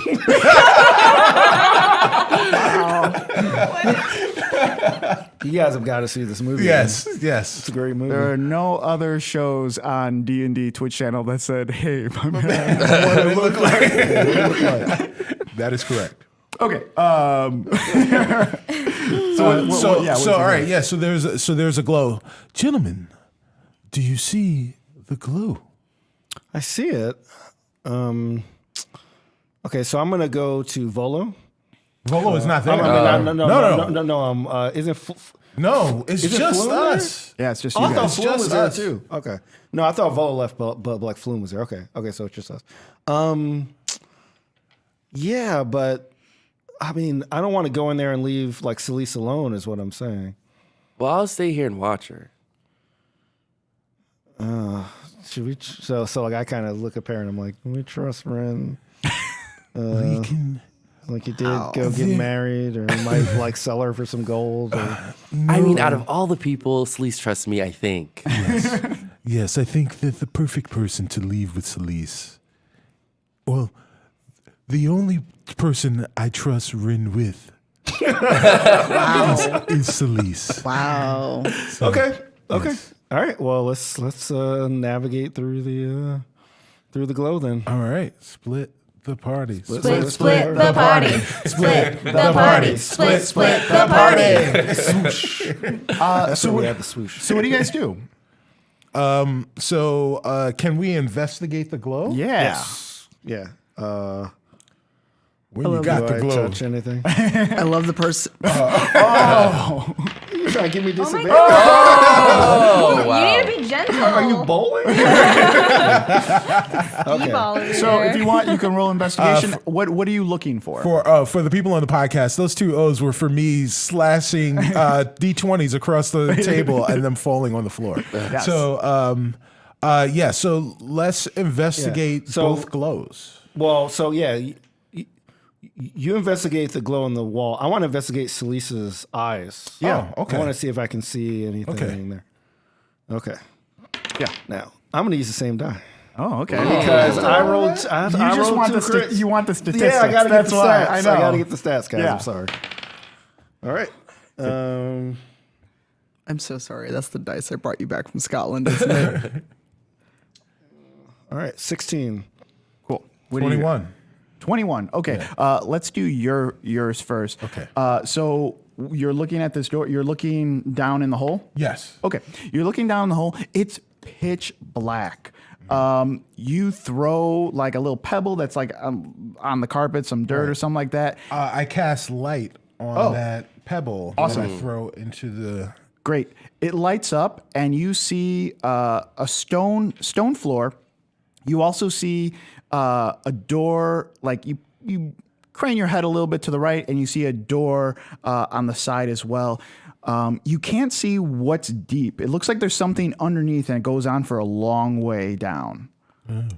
You guys have got to see this movie. Yes. It's a great movie. There are no other shows on D&D Twitch channel that said, "Hey, my man, what it look like." That is correct. Okay. So there's a glow, gentlemen. Do you see the glow? I see it. Okay, so I'm gonna go to Volo. Volo is not there. No. Isn't No, it's Is it just Flume there? us. Yeah, it's just you I thought guys. Flume was just there us. too. Okay, no, I thought Volo left, but like Flume was there. Okay, so it's just us. Yeah, but I mean, I don't want to go in there and leave like Solis alone. Is what I'm saying. Well, I'll stay here and watch her. Should we? So like I kind of look at Perrin. I'm like, we trust Ren. We can. Like you did go get married, or you might like sell her for some gold. Or... I mean, out of all the people, Solis trusts me, I think. Yes, I think that the perfect person to leave with Solis. Well, the only person I trust Rin with is Solis. Wow. So, Okay. yes. All right. Well, let's navigate through the glow then. All right, split the party. Split the party. Split the party. Split the party. So we have the swoosh. So what do you guys do? So can we investigate the glow? Yeah. Yeah. When you got Do the I glow. touch anything? I love the person. You trying to give me Oh my disadvantage? Oh, wow. You need to be gentle. Are you bowling? D-ball over So there. if you want, you can roll investigation. What are you looking for? For the people on the podcast, those 2 O's were for me slashing D20s across the table and them falling on the floor. Yes. So so let's investigate Yeah. So- both glows. Well, so yeah, you investigate the glow in the wall. I want to investigate Solis's eyes. Yeah. Oh, okay. I want to see if I can see anything Okay. in there. Okay. Yeah. Now I'm going to use the same die Oh, okay. because I rolled. I You just rolled want 2 the crits. you want the statistics. Yeah, I got to get That's the why. stats. I I know. got to get the stats, guys. Yeah. I'm sorry. All right. I'm so sorry. That's the dice I brought you back from Scotland, isn't it? All right. 16. Cool. What do you- 21. 21. Okay. Let's do yours first. Okay. So you're looking at this door. You're looking down in the hole. Yes. Okay. You're looking down the hole. It's pitch black. You throw like a little pebble that's like on the carpet, some dirt or something like that. I cast light on that pebble Awesome. that I throw into the. Great. It lights up, and you see a stone floor. You also see a door. Like you crane your head a little bit to the right, and you see a door on the side as well. You can't see what's deep. It looks like there's something underneath, and it goes on for a long way down.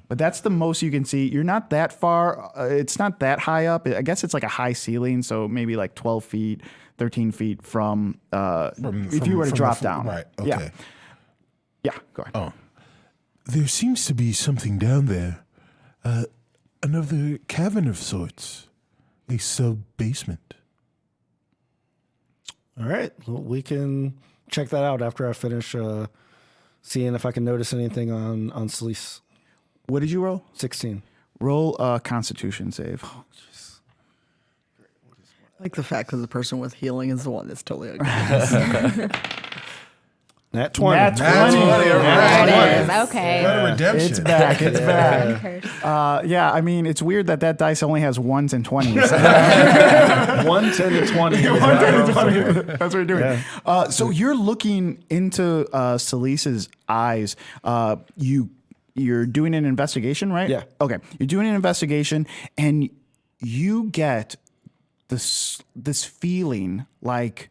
But that's the most you can see. You're not that far. It's not that high up. I guess it's like a high ceiling, so maybe like 12 feet, 13 feet from if you were to from drop the down. Right. Okay. Yeah, go ahead. Oh. There seems to be something down there. Another cavern of sorts. A sub-basement. All right. Well, we can check that out after I finish seeing if I can notice anything on Solis. What did you roll? 16. Roll a Constitution save. I like the fact that the person with healing is the one that's totally ugly. Nat 20. Nat 20. There it is. Okay. Redemption. It's back. It's back. Curse. Yeah, I mean, it's weird that dice only has 1s and 20s. 1, 10, and 20. That's what you're doing. Yeah. So you're looking into Solis's eyes. You're doing an investigation, right? Yeah. Okay. You're doing an investigation, and you get this feeling like.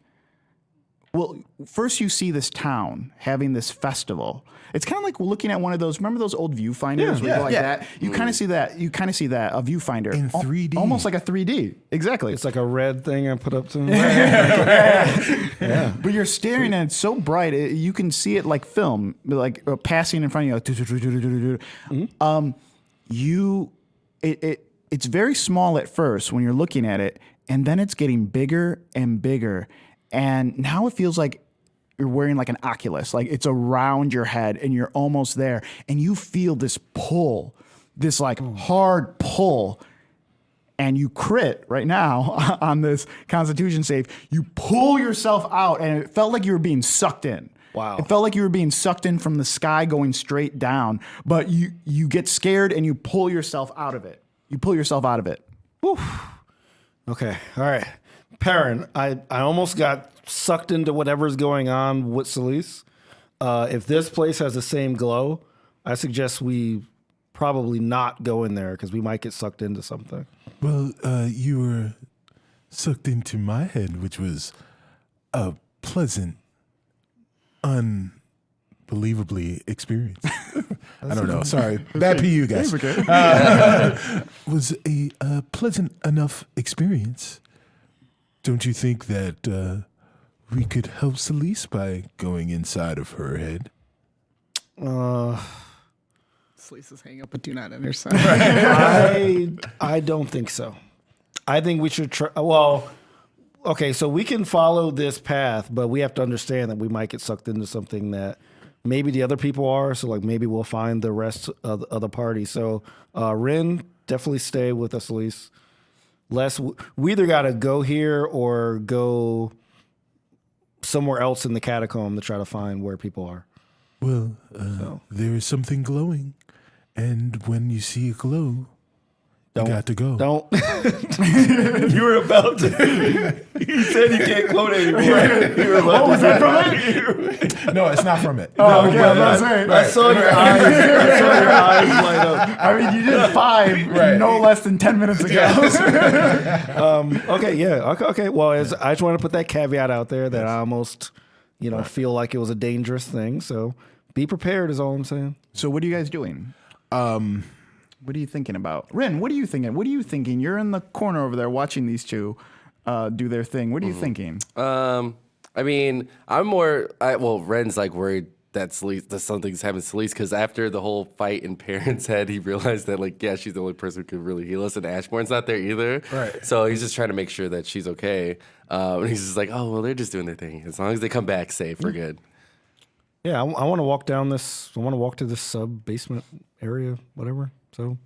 Well, first you see this town having this festival. It's kind of like looking at one of those. Remember those old viewfinders where you go like that? You kind of see that. You kind of see that a viewfinder In 3D. almost like a 3D. Exactly. It's like a red thing I put up to him. But you're staring at it so bright, you can see it like film, like passing in front of you. It's very small at first when you're looking at it, and then it's getting bigger and bigger, and now it feels like you're wearing like an Oculus, like it's around your head, and you're almost there, and you feel this pull, this like hard pull. And you crit right now on this Constitution save. You pull yourself out, and it felt like you were being sucked in. Wow. It felt like you were being sucked in from the sky going straight down. But you get scared, and you pull yourself out of it. Okay. All right. Perrin, I almost got sucked into whatever's going on with Solis. If this place has the same glow, I suggest we probably not go in there because we might get sucked into something. Well, you were sucked into my head, which was a pleasant, unbelievably experience. I don't know. Sorry. Bad PU, guys. Was a pleasant enough experience. Don't you think that we could help Solis by going inside of her head? Slices hang up a do not enter sign. I don't think so. I think we should try. Well, okay, so we can follow this path, but we have to understand that we might get sucked into something that maybe the other people are. So, like, maybe we'll find the rest of the party. So, Rin, definitely stay with us, Solis. Les, we either got to go here or go somewhere else in the catacomb to try to find where people are. Well, there is something glowing, and when you see a glow, you got to go. Don't. You were about to. You said you can't quote anymore. What was that from it? No, it's not from it. Oh, okay, I was about to say. I saw your eyes. I saw your eyes light up. I mean, you did 5 no less than 10 minutes ago. Okay, yeah. Okay. Well, I just want to put that caveat out there that I almost, feel like it was a dangerous thing. So be prepared is all I'm saying. So what are you guys doing? What are you thinking about? Ren, what are you thinking? What are you thinking? You're in the corner over there watching these two do their thing. What are you thinking? I mean, I'm more. Ren's like worried that something's happened to Solis because after the whole fight in Parents' head, he realized that she's the only person who could really heal us, and Ashbourne's not there either. Right. So he's just trying to make sure that she's okay. And he's just like, oh well, they're just doing their thing. As long as they come back safe, we're good. Yeah, I want to walk down this. I want to walk to this sub basement area, whatever. So,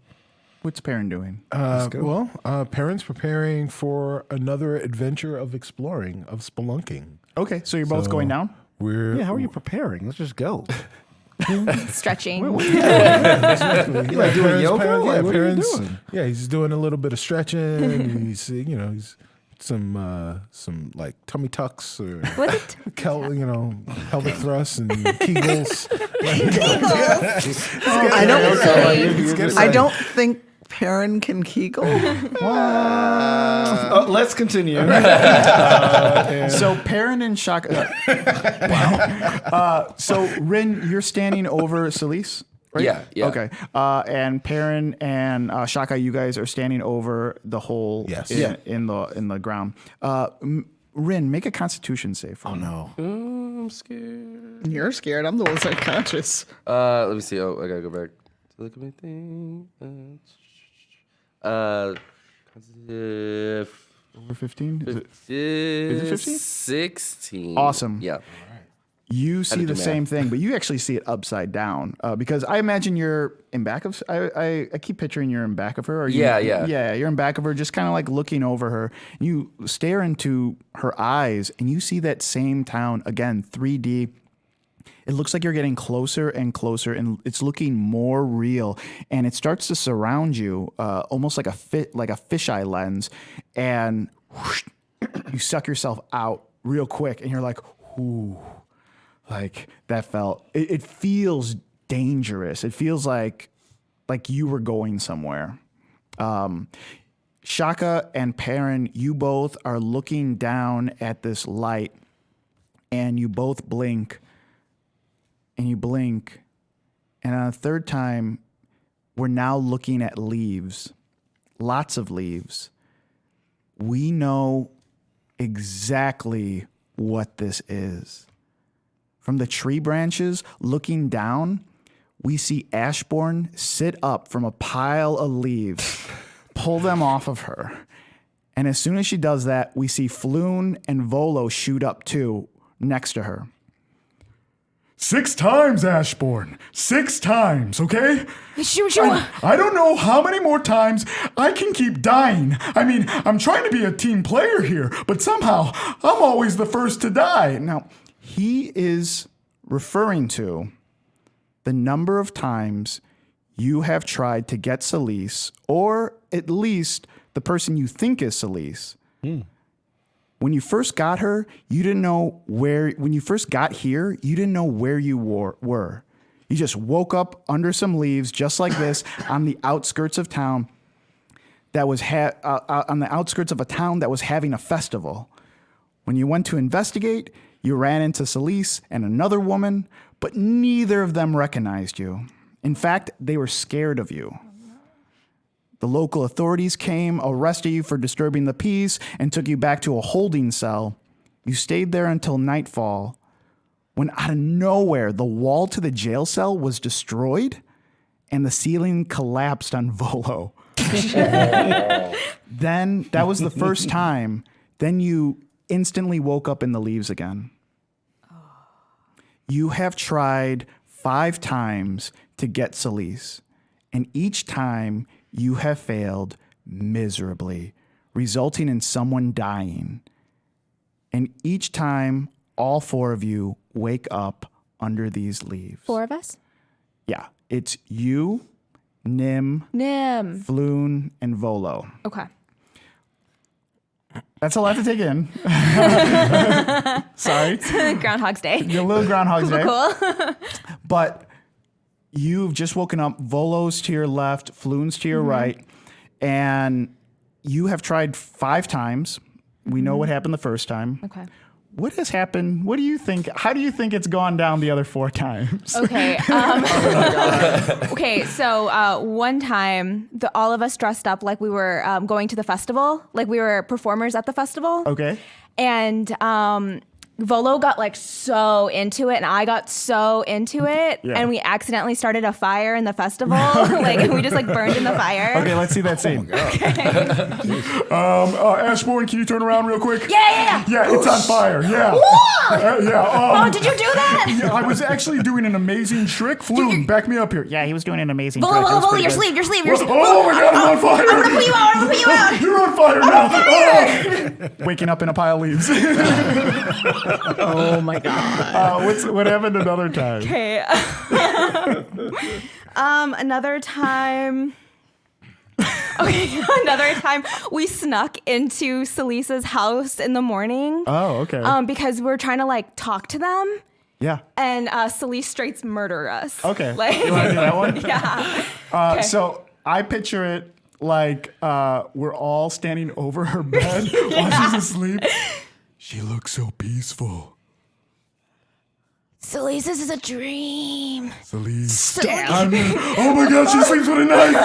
What's Perrin doing? Parents preparing for another adventure of exploring, of spelunking. Okay, so you're both going down? yeah, how are you preparing? Let's just go. Stretching. You like doing yoga? Yeah, What are you doing? Yeah, he's doing a little bit of stretching. he's some like tummy tucks or pelvic thrusts and Kegels. I don't think Perrin can Kegel. Let's continue. So Perrin and Shaka. So Rin, you're standing over Solis, right? Yeah. Okay. And Perrin and Shaka, you guys are standing over the hole Yes. in the ground. Rin, make a Constitution save. For me. No. I'm scared. You're scared. I'm the one that's unconscious. Let me see. Oh, I gotta go back to look at my thing. Over 15? Is it 15? 16. Awesome. Yeah. You see do the math. same thing, but you actually see it upside down because I imagine you're in back of. I keep picturing you're in back of her. Or Yeah. You're in back of her, just kind of like looking over her. You stare into her eyes, and you see that same town again, 3D. It looks like you're getting closer and closer, and it's looking more real. And it starts to surround you, almost like a fisheye lens, and whoosh, you suck yourself out real quick, and you're like, ooh. Like that felt. It feels dangerous. It feels like you were going somewhere. Shaka and Perrin, you both are looking down at this light, and you both blink, and you blink, and on a third time, we're now looking at leaves, lots of leaves. We know exactly what this is. From the tree branches, looking down, we see Ashbourne sit up from a pile of leaves, pull them off of her. And as soon as she does that, we see Floon and Volo shoot up too, next to her. 6 times, Ashbourne. 6 times, okay? I don't know how many more times I can keep dying. I mean, I'm trying to be a team player here, but somehow I'm always the first to die. Now, he is referring to the number of times you have tried to get Solis, or at least the person you think is Solis. When you first got her, you didn't know where. When you first got here, you didn't know where you were. You just woke up under some leaves, just like this, on the outskirts of town. That was on the outskirts of a town that was having a festival. When you went to investigate, you ran into Solis and another woman, but neither of them recognized you. In fact, they were scared of you. The local authorities came, arrested you for disturbing the peace, and took you back to a holding cell. You stayed there until nightfall, when out of nowhere, the wall to the jail cell was destroyed, and the ceiling collapsed on Volo. Then, that was the first time. Then you instantly woke up in the leaves again. You have tried 5 times to get Solis, and each time you have failed miserably, resulting in someone dying. And each time, all 4 of you wake up under these leaves. 4 of us? Yeah. It's you, Nim, Floon, and Volo. Okay. That's a lot to take in. Sorry. Groundhog's Day. Your little Groundhog's Day. Cool. But you've just woken up. Volo's to your left, Floon's to your right, and you have tried 5 times. We know what happened the first time. Okay. What has happened? What do you think? How do you think it's gone down the other 4 times? Okay. Okay. So one time, all of us dressed up like we were going to the festival, like we were performers at the festival. Okay. And Volo got like so into it, and I got so into it, Yeah. and we accidentally started a fire in the festival. Like we just like burned in the fire. Okay, let's see that scene. Ashbourne, can you turn around real quick? Yeah. Yeah, it's on fire. Yeah. Oh, did you do that? Yeah, I was actually doing an amazing trick. Floon, back me up here. Yeah, he was doing an amazing trick. It was Volo, pretty your good. sleeve. Oh my God, I'm on fire. I'm gonna put you out. You're on fire now. Oh. Waking up in a pile of leaves. Oh my God. What happened another time? Okay. Another time. Okay, another time we snuck into Solis's house in the morning. Oh, okay. Because we're trying to like talk to them, Yeah. and Solis straights murder us. Okay. Like, You want to do that one? yeah. Okay. So I picture it like we're all standing over her bed while she's asleep. She looks so peaceful. Solis, this is a dream. Solis. Oh my God, she sleeps with a knife.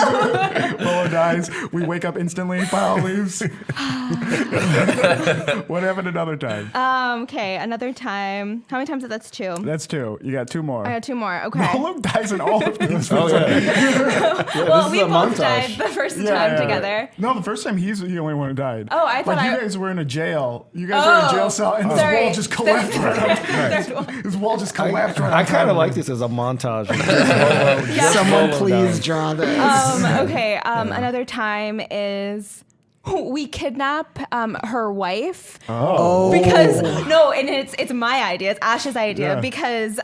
Oh no. Dies. We wake up instantly. Pile leaves. What happened another time? Okay, another time. How many times? That's 2. That's 2. You got 2 more. I got 2 more. Okay. Nolo dies in all of these. Oh yeah. Well, we is a both montage. died the first time Yeah. together. No, the first time he's the only one who died. Oh, I thought like you I- guys were in a jail. You guys were in a jail cell, and this Sorry. wall just collapsed right There's on. one. This wall just collapsed right on. I top kind of of like it. this as a montage. Someone please draw this. Okay. Another time is we kidnap her wife. Oh. Because no, and it's my idea. It's Ash's idea Yeah. because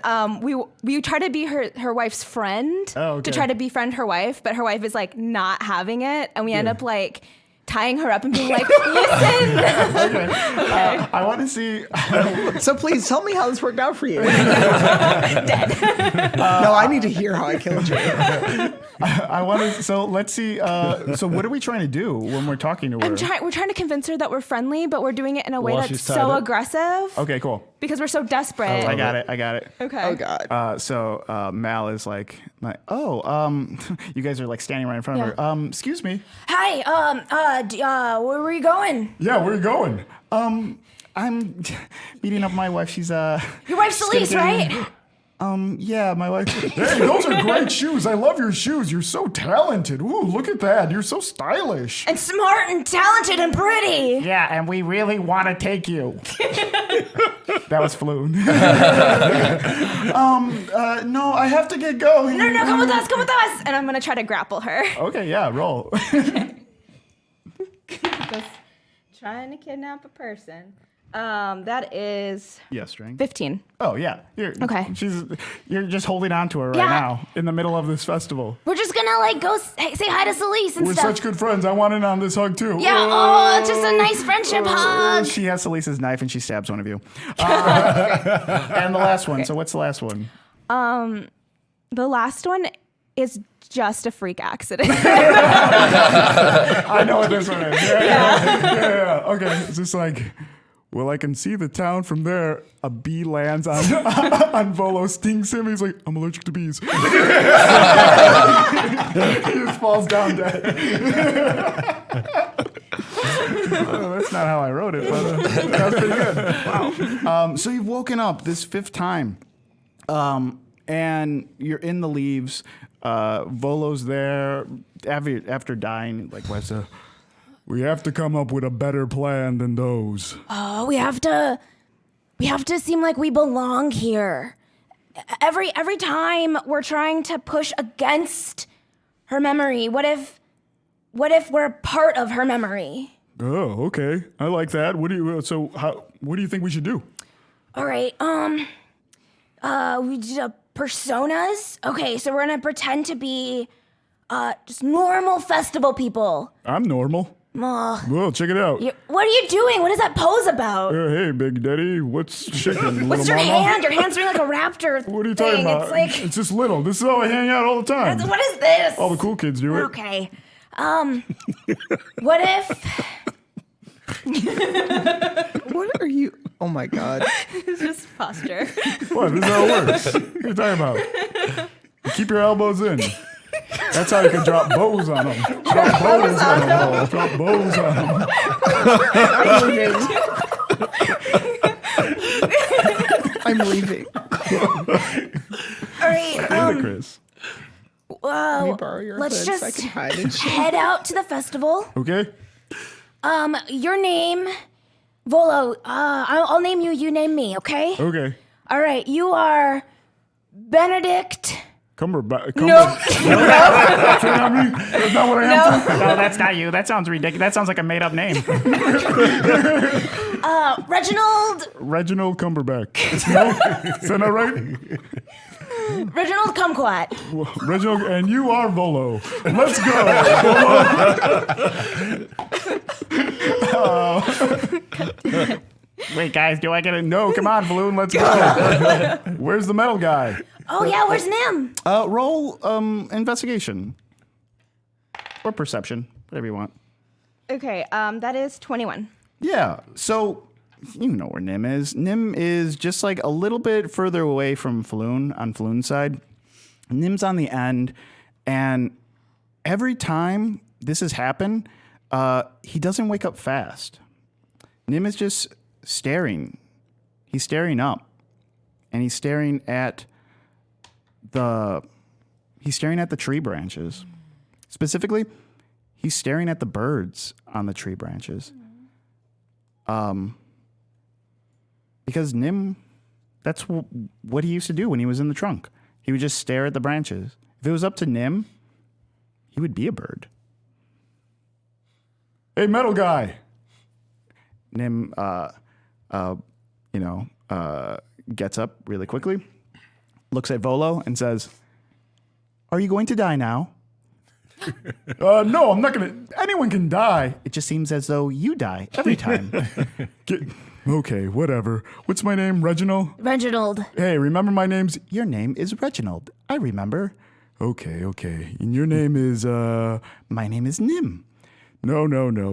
we try to be her wife's friend Oh, okay. to try to befriend her wife, but her wife is like not having it, and we end up like tying her up and being like, listen. Okay. I want to see. So please tell me how this worked out for you. No, I need to hear how I killed you. I want to. So let's see. So what are we trying to do when we're talking to her? We're trying to convince her that we're friendly, but we're doing it in a way While that's she's tied so up? aggressive Okay, cool. because we're so desperate. I got it. Okay. Oh God. So Mal is like, you guys are like standing right in front of her. Excuse me. Hi. Where were you going? Yeah, where are you going? I'm meeting up my wife. She's Your wife's Solis, right? Yeah, my wife. Hey, those are great shoes. I love your shoes. You're so talented. Ooh, look at that. You're so stylish. And smart and talented and pretty. Yeah, and we really want to take you. That was Floon. No, I have to get going. No, come with us. And I'm gonna try to grapple her. Okay, yeah, roll. Trying to kidnap a person. That is Yeah, string. 15. Oh yeah. Okay. You're just holding on to her right Yeah. now in the middle of this festival. We're just gonna like go say hi to Solis and We're stuff. such good friends. I want in on this hug too. Yeah. Oh, just a nice friendship hug. She has Solis's knife and she stabs one of you. And the last one. So what's the last one? The last one is just a freak accident. I know what this one is. Yeah. Okay. It's just like, well, I can see the town from there. A bee lands on Volo, stings him. He's like, I'm allergic to bees. He just falls down dead. Oh, that's not how I wrote it, but that was pretty good. Wow. So you've woken up this 5th time, and you're in the leaves. Volo's there after dying. Like, we have to come up with a better plan than those. Oh, we have to seem like we belong here. Every time we're trying to push against her memory. What if we're part of her memory? Oh, okay. I like that. What do you think we should do? All right. We did personas. Okay, so we're gonna pretend to be just normal festival people. I'm normal. Well, check it out. What are you doing? What is that pose about? Hey, Big Daddy, what's shaking, What's little your mama? hand? Your hand's doing like a raptor. What are you thing. talking about? It's like, It's just little. This is how I hang out all the time. what is this? All the cool kids do it. Okay. What if? What are you? Oh my god. It's just posture. What? This is how it works. What are you talking about? You keep your elbows in. That's how you can drop bows on them. Drop bows on them. Drop bows on them. I'm leaving. All right. Chris. Well, Borrow your let's hood so I just can hide and shit. head out to the festival. Okay. Your name, Volo. I'll name you. You name me. Okay. Okay. All right. You are Benedict. Cumberbatch. No. Turn on me. That's not what I am. No, that's not you. That sounds ridiculous. That sounds like a made-up name. Reginald. Reginald Cumberbatch. No? Is that not right? Reginald Kumquat. Reginald, and you are Volo. Let's go. Wait, guys, do I get it? No, come on, Balloon, let's go. Where's the metal guy? Oh yeah, where's Nim? Roll investigation. Or perception, whatever you want. Okay, that is 21. Yeah, so you know where Nim is. Nim is just like a little bit further away from Falloon, on Falloon's side. Nim's on the end, and every time this has happened, he doesn't wake up fast. Nim is just staring. He's staring up, and he's staring at the tree branches. Specifically, he's staring at the birds on the tree branches. Because Nim, that's what he used to do when he was in the trunk. He would just stare at the branches. If it was up to Nim, he would be a bird. Hey, metal guy. Nim, gets up really quickly, looks at Volo and says, "Are you going to die now?" No, I'm not going to. Anyone can die. It just seems as though you die every time. Okay, whatever. What's my name? Reginald? Reginald. Hey, remember my name's... Your name is Reginald. I remember. Okay. And your name is, My name is Nim. No.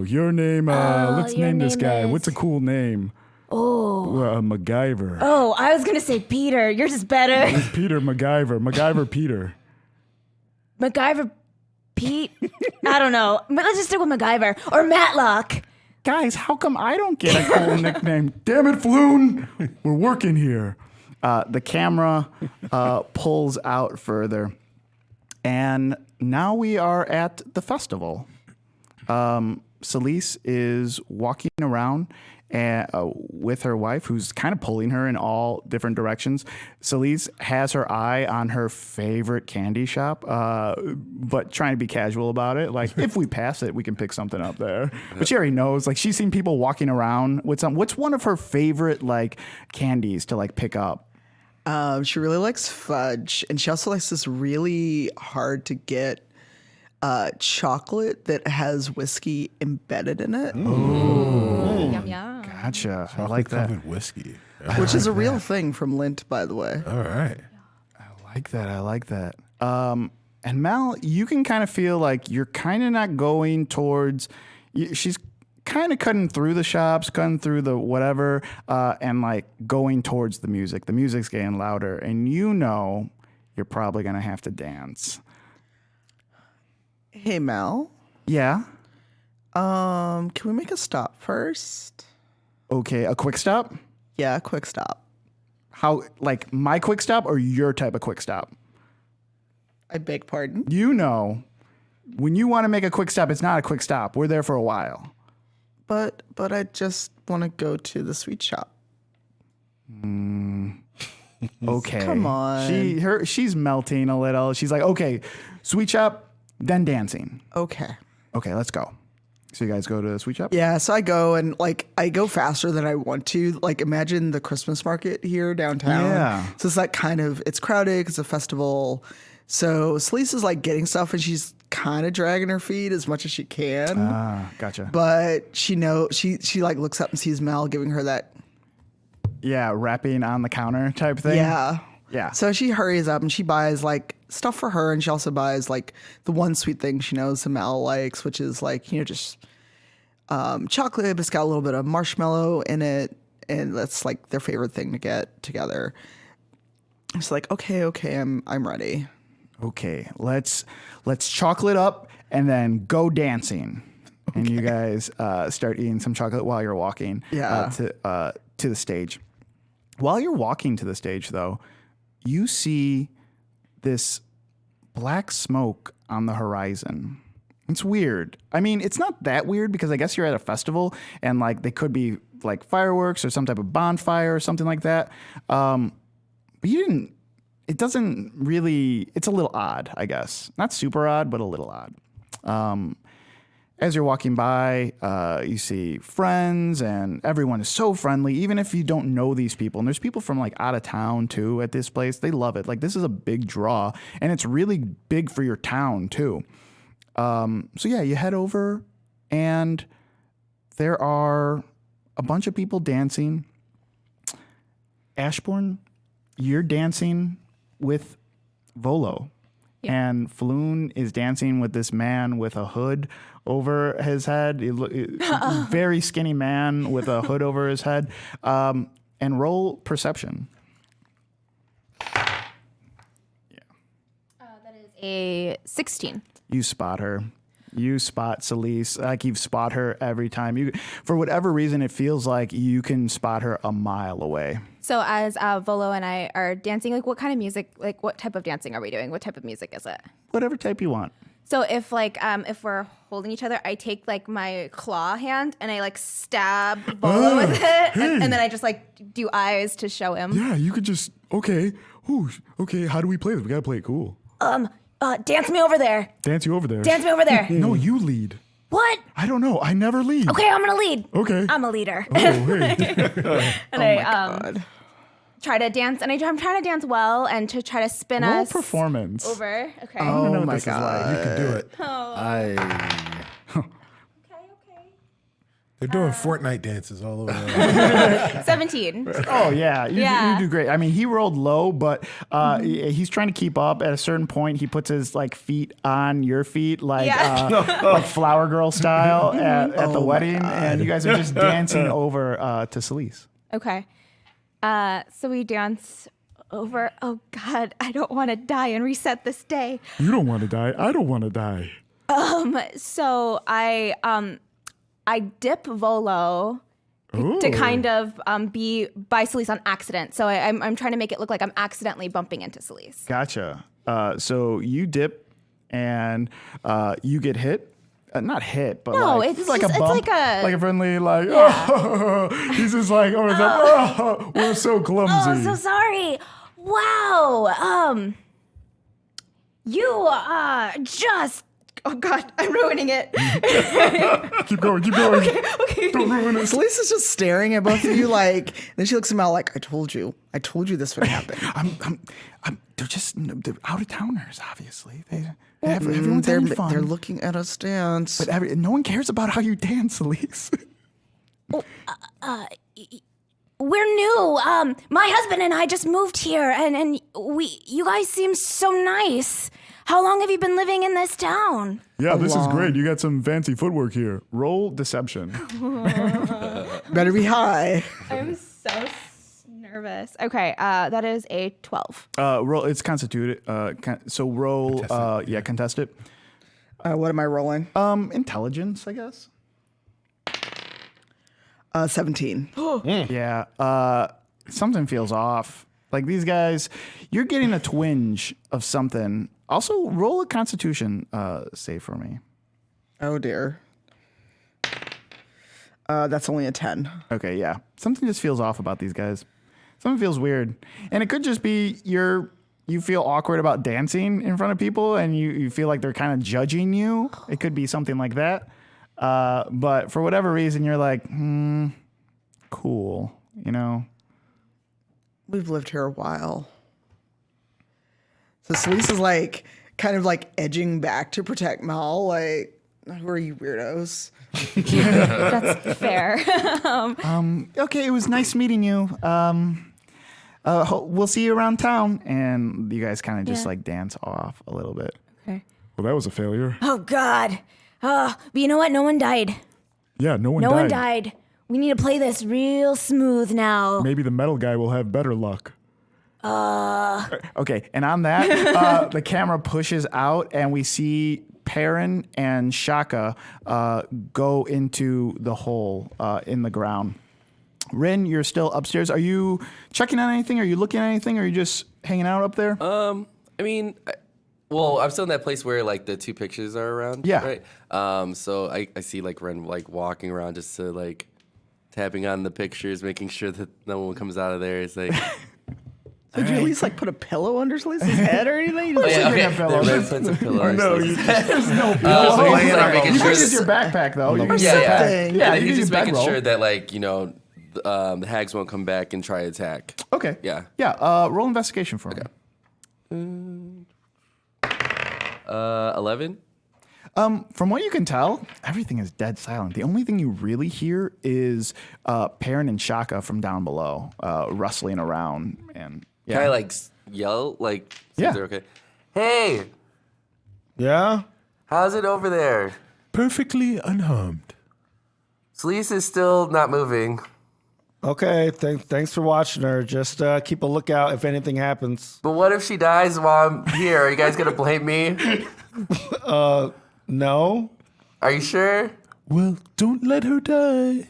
Your name, let's your name this name guy. is- What's a cool name? MacGyver. Oh, I was gonna say Peter. Yours is better. Peter MacGyver. MacGyver Peter. MacGyver Pete? I don't know. But let's just stick with MacGyver. Or Matlock. Guys, how come I don't get a cool nickname? Damn it, Floon! We're working here. The camera pulls out further. And now we are at the festival. Solis is walking around with her wife, who's kind of pulling her in all different directions. Solis has her eye on her favorite candy shop, but trying to be casual about it. Like, if we pass it, we can pick something up there. But she already knows. Like, she's seen people walking around with some. What's one of her favorite like candies to like pick up? She really likes fudge, and she also likes this really hard to get chocolate that has whiskey embedded in it, Yum, yum. Gotcha. I like that. Covered whiskey. which is a real thing from Lint, by the way. All right. I like that. And Mal, you can kind of feel like you're kind of not going towards. She's kind of cutting through the shops, cutting through the whatever, and like going towards the music. The music's getting louder, and you know you're probably gonna have to dance. Hey, Mal. Yeah. Can we make a stop first? Okay, a quick stop. Yeah, quick stop. How, like my quick stop or your type of quick stop? I beg pardon. You know, when you want to make a quick stop, it's not a quick stop. We're there for a while. But I just want to go to the sweet shop. Okay. Come on. She's melting a little. She's like, okay, sweet shop, then dancing. Okay. Okay, let's go. So you guys go to the sweet shop? Yeah, so I go and like I go faster than I want to. Like imagine the Christmas market here downtown. Yeah. So it's like kind of it's crowded, it's a festival. So Solis is like getting stuff and she's kind of dragging her feet as much as she can. Ah, gotcha. But she like looks up and sees Mel giving her that. Yeah, rapping on the counter type thing. Yeah. Yeah. So she hurries up and she buys like stuff for her, and she also buys like the one sweet thing she knows that Mel likes, which is like, just chocolate, but it's got a little bit of marshmallow in it, and that's like their favorite thing to get together. It's like, okay, I'm ready. Okay, let's chocolate up and then go dancing. Okay. And you guys start eating some chocolate while you're walking to the stage. While you're walking to the stage, though, you see this black smoke on the horizon. It's weird. I mean, it's not that weird because I guess you're at a festival and like they could be like fireworks or some type of bonfire or something like that. But you didn't. It doesn't really. It's a little odd, I guess. Not super odd, but a little odd. As you're walking by, you see friends, and everyone is so friendly, even if you don't know these people. And there's people from like out of town too at this place. They love it. Like this is a big draw, and it's really big for your town too. So yeah, you head over, and there are a bunch of people dancing. Ashbourne, you're dancing with Volo. And Floon is dancing with this man with a hood over his head. Very skinny man with a hood over his head. And roll perception. That is a 16. You spot her. You spot Solis. Like you spot her every time. For whatever reason, it feels like you can spot her a mile away. So as Volo and I are dancing, like what kind of music, like what type of dancing are we doing? What type of music is it? Whatever type you want. So if if we're holding each other, I take like my claw hand and I like stab Volo with it, and then I just like do eyes to show him. Yeah, you could just, okay. Ooh, okay, how do we play this? We gotta play it cool. Dance me over there. Dance you over there. Dance me over there. No, you lead. What? I don't know. I never lead. Okay, I'm gonna lead. Okay. I'm a leader. Oh, hey. And I try to dance, and I'm trying to dance well and to try to spin Roll us performance. over. Okay. I don't know what my this God. is like. You can do it. Okay. They're doing Fortnite dances all over. The 17. Oh, yeah. Yeah. You do great. I mean, he rolled low, but he's trying to keep up. At a certain point, he puts his like feet on your feet, like like Flower Girl style at the wedding. And you guys are just dancing over to Solis. Okay. So we dance over. Oh God, I don't want to die and reset this day. You don't want to die. I don't want to die. So I dip Volo to kind of be by Solis on accident. So I'm trying to make it look like I'm accidentally bumping into Solis. Gotcha. So you dip and you get hit. Not hit, but No, like, it's like just- a it's bump, like a- friendly, like, he's just like, we're so clumsy. Oh, so sorry. Wow. You just. Oh God, I'm ruining it. Keep going. Okay. Don't ruin it. Solis is just staring at both of you like, then she looks at Mel like, I told you this would happen. They're out of towners, obviously. Everyone's having fun. They're looking at us dance. But no one cares about how you dance, Elise. We're new. My husband and I just moved here, and you guys seem so nice. How long have you been living in this town? Yeah, this is great. You got some fancy footwork here. Roll deception. Better be high. I'm so nervous. Okay, that is a 12. Roll. It's constituted. So roll. Contest it. What am I rolling? Intelligence, I guess. 17. Yeah. Something feels off. Like these guys, you're getting a twinge of something. Also, roll a Constitution save for me. Oh dear. That's only a 10. Okay, yeah. Something just feels off about these guys. Something feels weird. And it could just be you feel awkward about dancing in front of people and you feel like they're kind of judging you. It could be something like that. But for whatever reason, you're like, cool, you know? We've lived here a while. So Solis is like kind of like edging back to protect Mal. Like, who are you weirdos? That's fair. Okay, it was nice meeting you. We'll see you around town. And you guys kind of just like dance off a little bit. Okay. Well, that was a failure. Oh, God. But you know what? No one died. Yeah, no one No one died. We need to play this real smooth now. Maybe the metal guy will have better luck. Okay, and on that, the camera pushes out, and we see Perrin and Shaka go into the hole in the ground. Rin, you're still upstairs. Are you checking on anything? Are you looking at anything? Or are you just hanging out up there? I mean, well, I'm still in that place where like the two pictures are around. Yeah. Right. So I see like Ren like walking around just to like tapping on the pictures, making sure that no one comes out of there. It's like. Did you at least like put a pillow under Solis' head or anything? You just Okay. pillow. Ren puts a pillow. on No, his there's no pillow. pillow. He's like making You sure can use your backpack though. You can use Yeah, your yeah. something. Yeah, Yeah, you can he's use just making bedroll. sure that like the hags won't come back and try to attack. Okay. Yeah. Yeah. Roll investigation for me. 11. From what you can tell, everything is dead silent. The only thing you really hear is Perrin and Shaka from down below rustling around. And Can I like yell like? See Yeah. if they're okay. Hey, Yeah? how's it over there? Perfectly unharmed. Solis is still not moving. Okay, thanks for watching her. Just keep a lookout if anything happens. But what if she dies while I'm here? Are you guys gonna blame me? No? Are you sure? Well, don't let her die.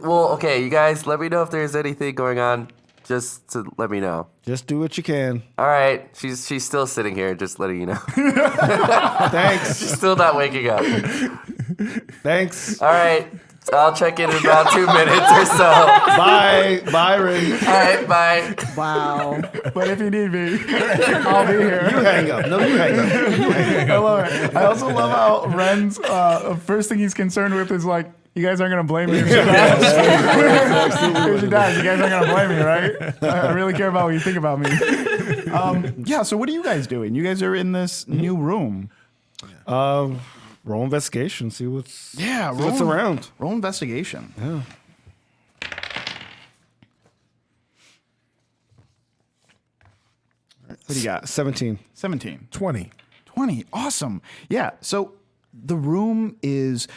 Well, okay, you guys, let me know if there's anything going on. Just to let me know. Just do what you can. All right, she's still sitting here, just letting you know. Thanks. She's still not waking up. Thanks. All right, I'll check in about 2 minutes or so. Bye, Byron. All right, bye. Wow. but if you need me, I'll be here. You hang up. No, you hang up. I love it. I also love how Ren's first thing he's concerned with is like, you guys aren't gonna blame me if she dies. If she dies, you guys aren't gonna blame me, right? I really care about what you think about me. Yeah. So what are you guys doing? You guys are in this new room. Roll investigation. See what's what's roll- around. Roll investigation. Yeah. What do you got? 17. 17. 20. 20. Awesome. Yeah. So the room is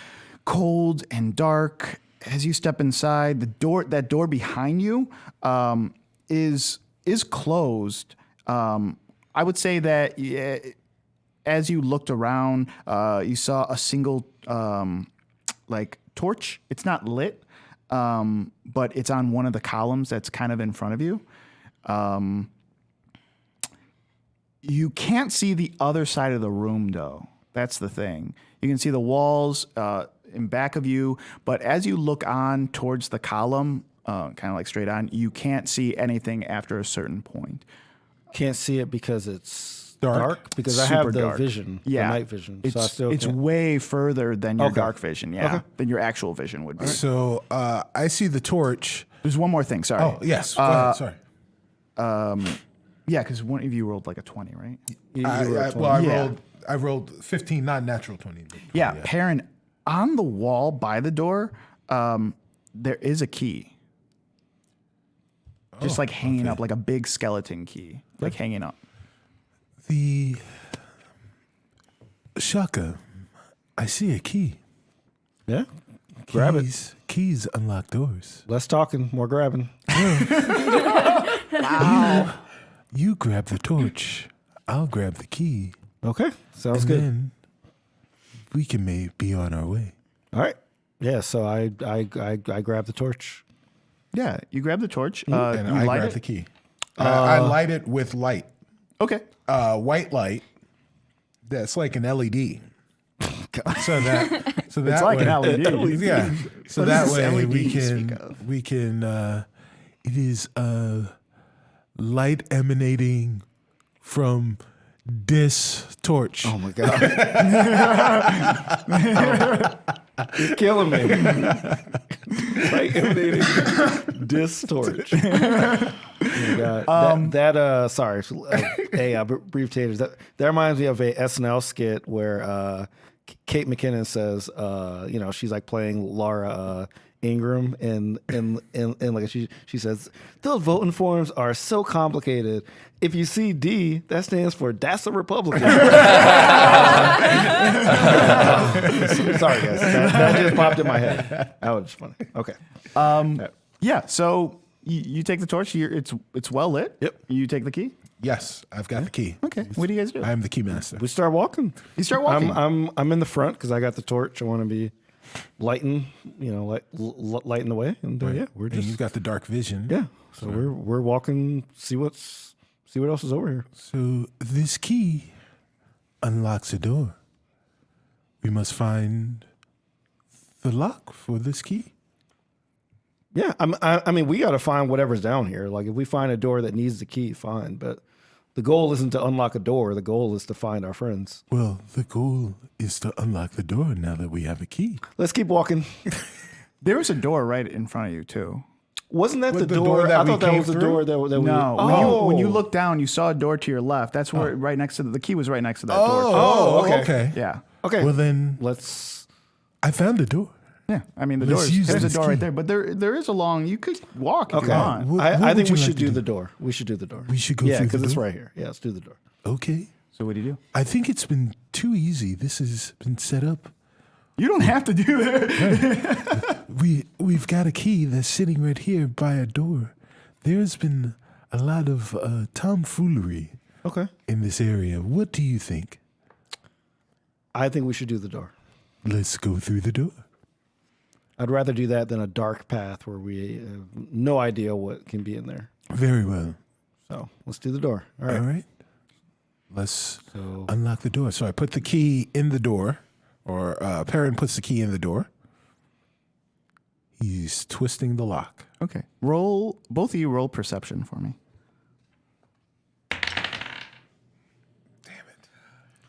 cold and dark. As you step inside, that door behind you is closed. I would say that as you looked around, you saw a single like torch. It's not lit, but it's on one of the columns that's kind of in front of you. You can't see the other side of the room, though. That's the thing. You can see the walls in back of you, but as you look on towards the column, kind of like straight on, you can't see anything after a certain point. Can't see it because it's Dark? because It's I have super the dark. vision, Yeah, the night vision. It's, so I still it's can't. way further than your Okay. dark vision, yeah, than your actual vision would be. So I see the torch. There's one more thing. Sorry. Oh, yes. Go ahead. Sorry. Yeah, because one of you rolled like a 20, right? I rolled 15, not natural 20. But Yeah, Perrin, on the wall by the door, there is a key. Just like hanging up, like a big skeleton key, like hanging up. The Shaka, I see a key. Yeah. Grab it. Keys unlock doors. Less talking, more grabbing. You grab the torch. I'll grab the key. Okay. Sounds And good. then we can be on our way. All right. Yeah. So I grab the torch. Yeah, you grab the torch. And you I light grab it. the key. I light it with light. Okay. White light. That's like an LED. So that It's like way, an LED. Yeah. So What that is this way LED we you can speak of? it is light emanating from this torch. Oh my god. You're killing me. Like emanating distorch. Oh God. Sorry. Brief taters. That reminds me of a SNL skit where Kate McKinnon says, she's like playing Laura Ingram, and like she says, those voting forms are so complicated. If you see D, that stands for that's a Republican. Sorry, guys. That just popped in my head. That was funny. Okay. Yeah. So you take the torch. It's well lit. Yep. You take the key. Yes, I've got the key. Okay. What do you guys do? I'm the key master. We start walking. You start walking. I'm in the front because I got the torch. I want to be lighting, lighting the way. And yeah, we're And just you've got the dark vision. yeah. So we're walking. See what else is over here. So this key unlocks a door. We must find the lock for this key. Yeah, I mean, we got to find whatever's down here. Like, if we find a door that needs the key, fine. But the goal isn't to unlock a door. The goal is to find our friends. Well, the goal is to unlock the door now that we have a key. Let's keep walking. There was a door right in front of you too. Wasn't that What, the the door? door that I we thought that came was the through? door that we. No. When you looked down, you saw a door to your left. That's where right next to the key was right next to that door. Oh, okay. Yeah. Okay. Well, then Let's. I found the door. Yeah. I mean, Let's use there's a this door key. right there, but there is a long. You could walk if Okay. you want. What I would think you we like should to do the door. We should do the door. We should go Yeah, through the because it's door? right here. Yeah, let's do the door. Okay. So what do you do? I think it's been too easy. This has been set up. You don't have to do that. We've got a key that's sitting right here by a door. There's been a lot of tomfoolery Okay. in this area. What do you think? I think we should do the door. Let's go through the door. I'd rather do that than a dark path where we have no idea what can be in there. Very well. So let's do the door. All All right. right. Let's So unlock the door. So I put the key in the door, or Perrin puts the key in the door. He's twisting the lock. Okay. Roll. Both of you roll perception for me.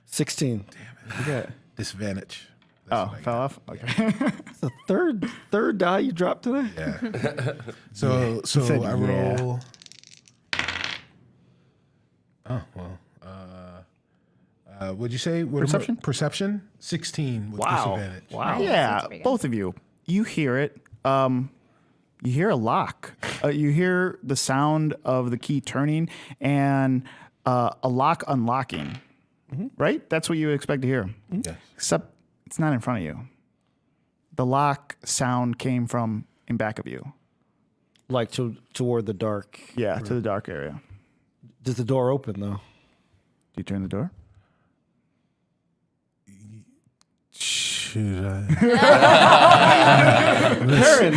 16. Okay. Disadvantage. Oh, fell off. Okay. It's the third die you dropped today. Yeah. So said I yeah. roll. Oh well. What'd you say? What am I- Perception? Perception. 16 with disadvantage. Wow. Yeah, That's pretty good. both of you. You hear it. You hear a lock. You hear the sound of the key turning and a lock unlocking. Right? That's what you would expect to hear. Yes. Except it's not in front of you. The lock sound came from in back of you. Like toward the dark. Yeah, to the dark area. Does the door open though? Do you turn the door? Should I? Perrin,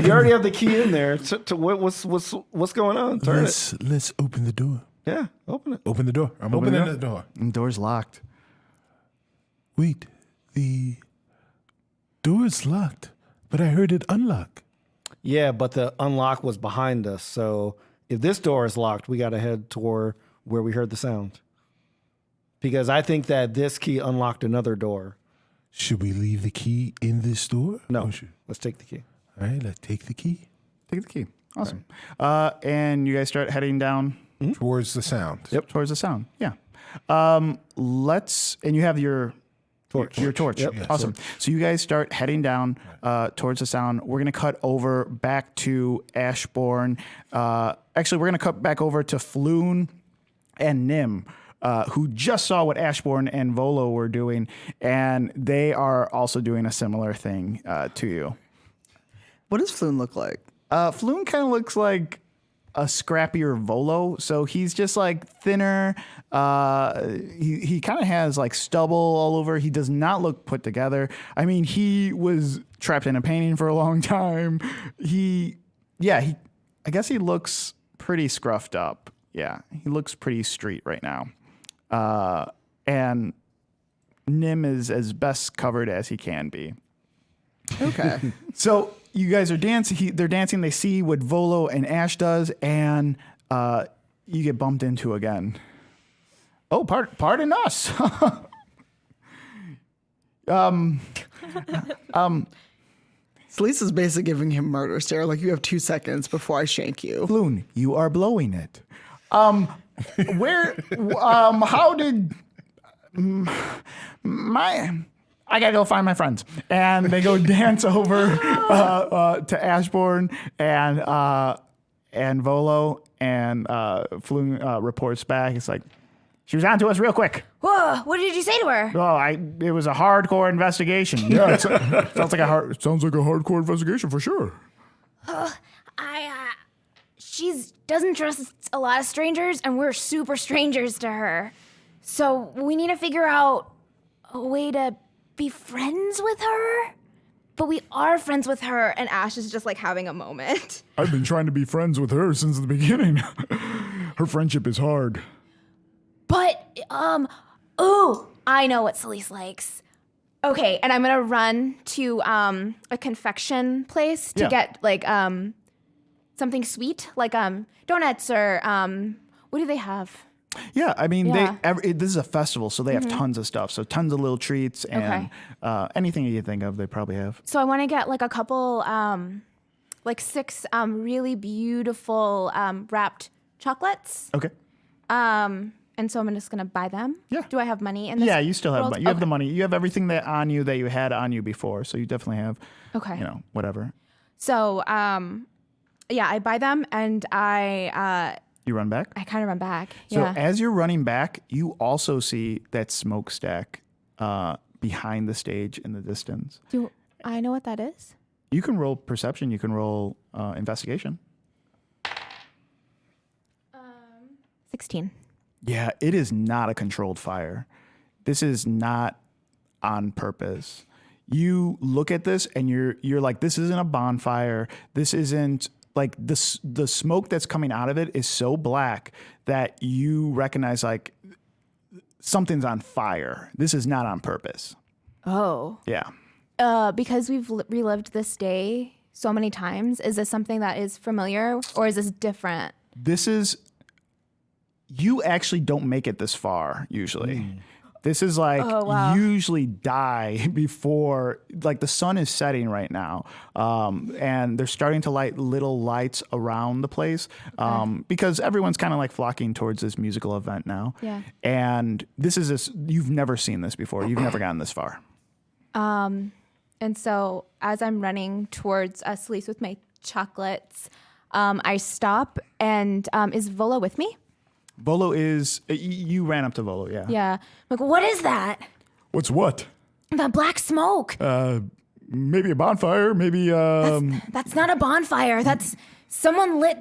you already have the key in there. What's going on? Turn it. Let's open the door. Yeah, open it. Open the door. I'm Open opening the the door. The door's locked. Wait, the door's locked, but I heard it unlock. Yeah, but the unlock was behind us. So if this door is locked, we got to head toward where we heard the sound. Because I think that this key unlocked another door. Should we leave the key in this door? No, Or should- let's take the key. All right, let's take the key Take the key. Awesome. And you guys start heading down towards the sound. Yep. towards the sound. Yeah. And you have your Torch. Your torch. Yep. Awesome. So you guys start heading down towards the sound. We're gonna cut over back to Ashbourne. Actually, we're gonna cut back over to Floon and Nim, who just saw what Ashbourne and Volo were doing, and they are also doing a similar thing to you. What does Floon look like? Floon kind of looks like a scrappier Volo, so he's just like thinner. He kind of has like stubble all over. He does not look put together. I mean, he was trapped in a painting for a long time. I guess he looks pretty scruffed up. Yeah, he looks pretty street right now. And Nim is as best covered as he can be. Okay. So you guys are dancing. They're dancing. They see what Volo and Ash does, and you get bumped into again. Oh, pardon us. Solis is basically giving him murder stare. Like, you have 2 seconds before I shank you. Floon, you are blowing it. How did I gotta go find my friends, and they go dance over to Ashbourne and Volo, and Floon reports back. It's like, she was on to us real quick. Whoa, what did you say to her? Oh, it was a hardcore investigation. Yeah, it sounds like a hardcore investigation for sure. She doesn't trust a lot of strangers, and we're super strangers to her. So we need to figure out a way to be friends with her. But we are friends with her, And Ash is just like having a moment. I've been trying to be friends with her since the beginning. Her friendship is hard. But, I know what Solis likes. Okay, and I'm gonna run to a confection place to Yeah. get like something sweet, like donuts or what do they have? Yeah, I mean, Yeah. this is a festival, so they have tons of stuff. So tons of little treats and anything you can think of, they probably have. So I want to get like a couple, like 6 really beautiful wrapped chocolates. Okay. And so I'm just gonna buy them. Yeah. Do I have money in this? Yeah, you still have world? money. You have Okay. the money. You have everything that on you that you had on you before. So you definitely have, Okay. whatever. So yeah, I buy them and I You run back. kind of run back. So Yeah. as you're running back, you also see that smokestack behind the stage in the distance. Do I know what that is? You can roll perception. You can roll investigation. 16. Yeah, it is not a controlled fire. This is not on purpose. You look at this and you're like, this isn't a bonfire. This isn't like this. The smoke that's coming out of it is so black that you recognize like something's on fire. This is not on purpose. Oh. Yeah. Because we've relived this day so many times, is this something that is familiar or is this different? This is, you actually don't make it this far usually. This is like usually die before, like the sun is setting right now. And they're starting to light little lights around the place because everyone's kind of like flocking towards this musical event now. Yeah. And you've never seen this before. You've never gotten this far. And so as I'm running towards Solis with my chocolates, I stop and is Vola with me? Volo is, you ran up to Volo, yeah. Yeah. I'm like, what is that? What's what? The black smoke. Maybe a bonfire, maybe, That's not a bonfire. That's someone lit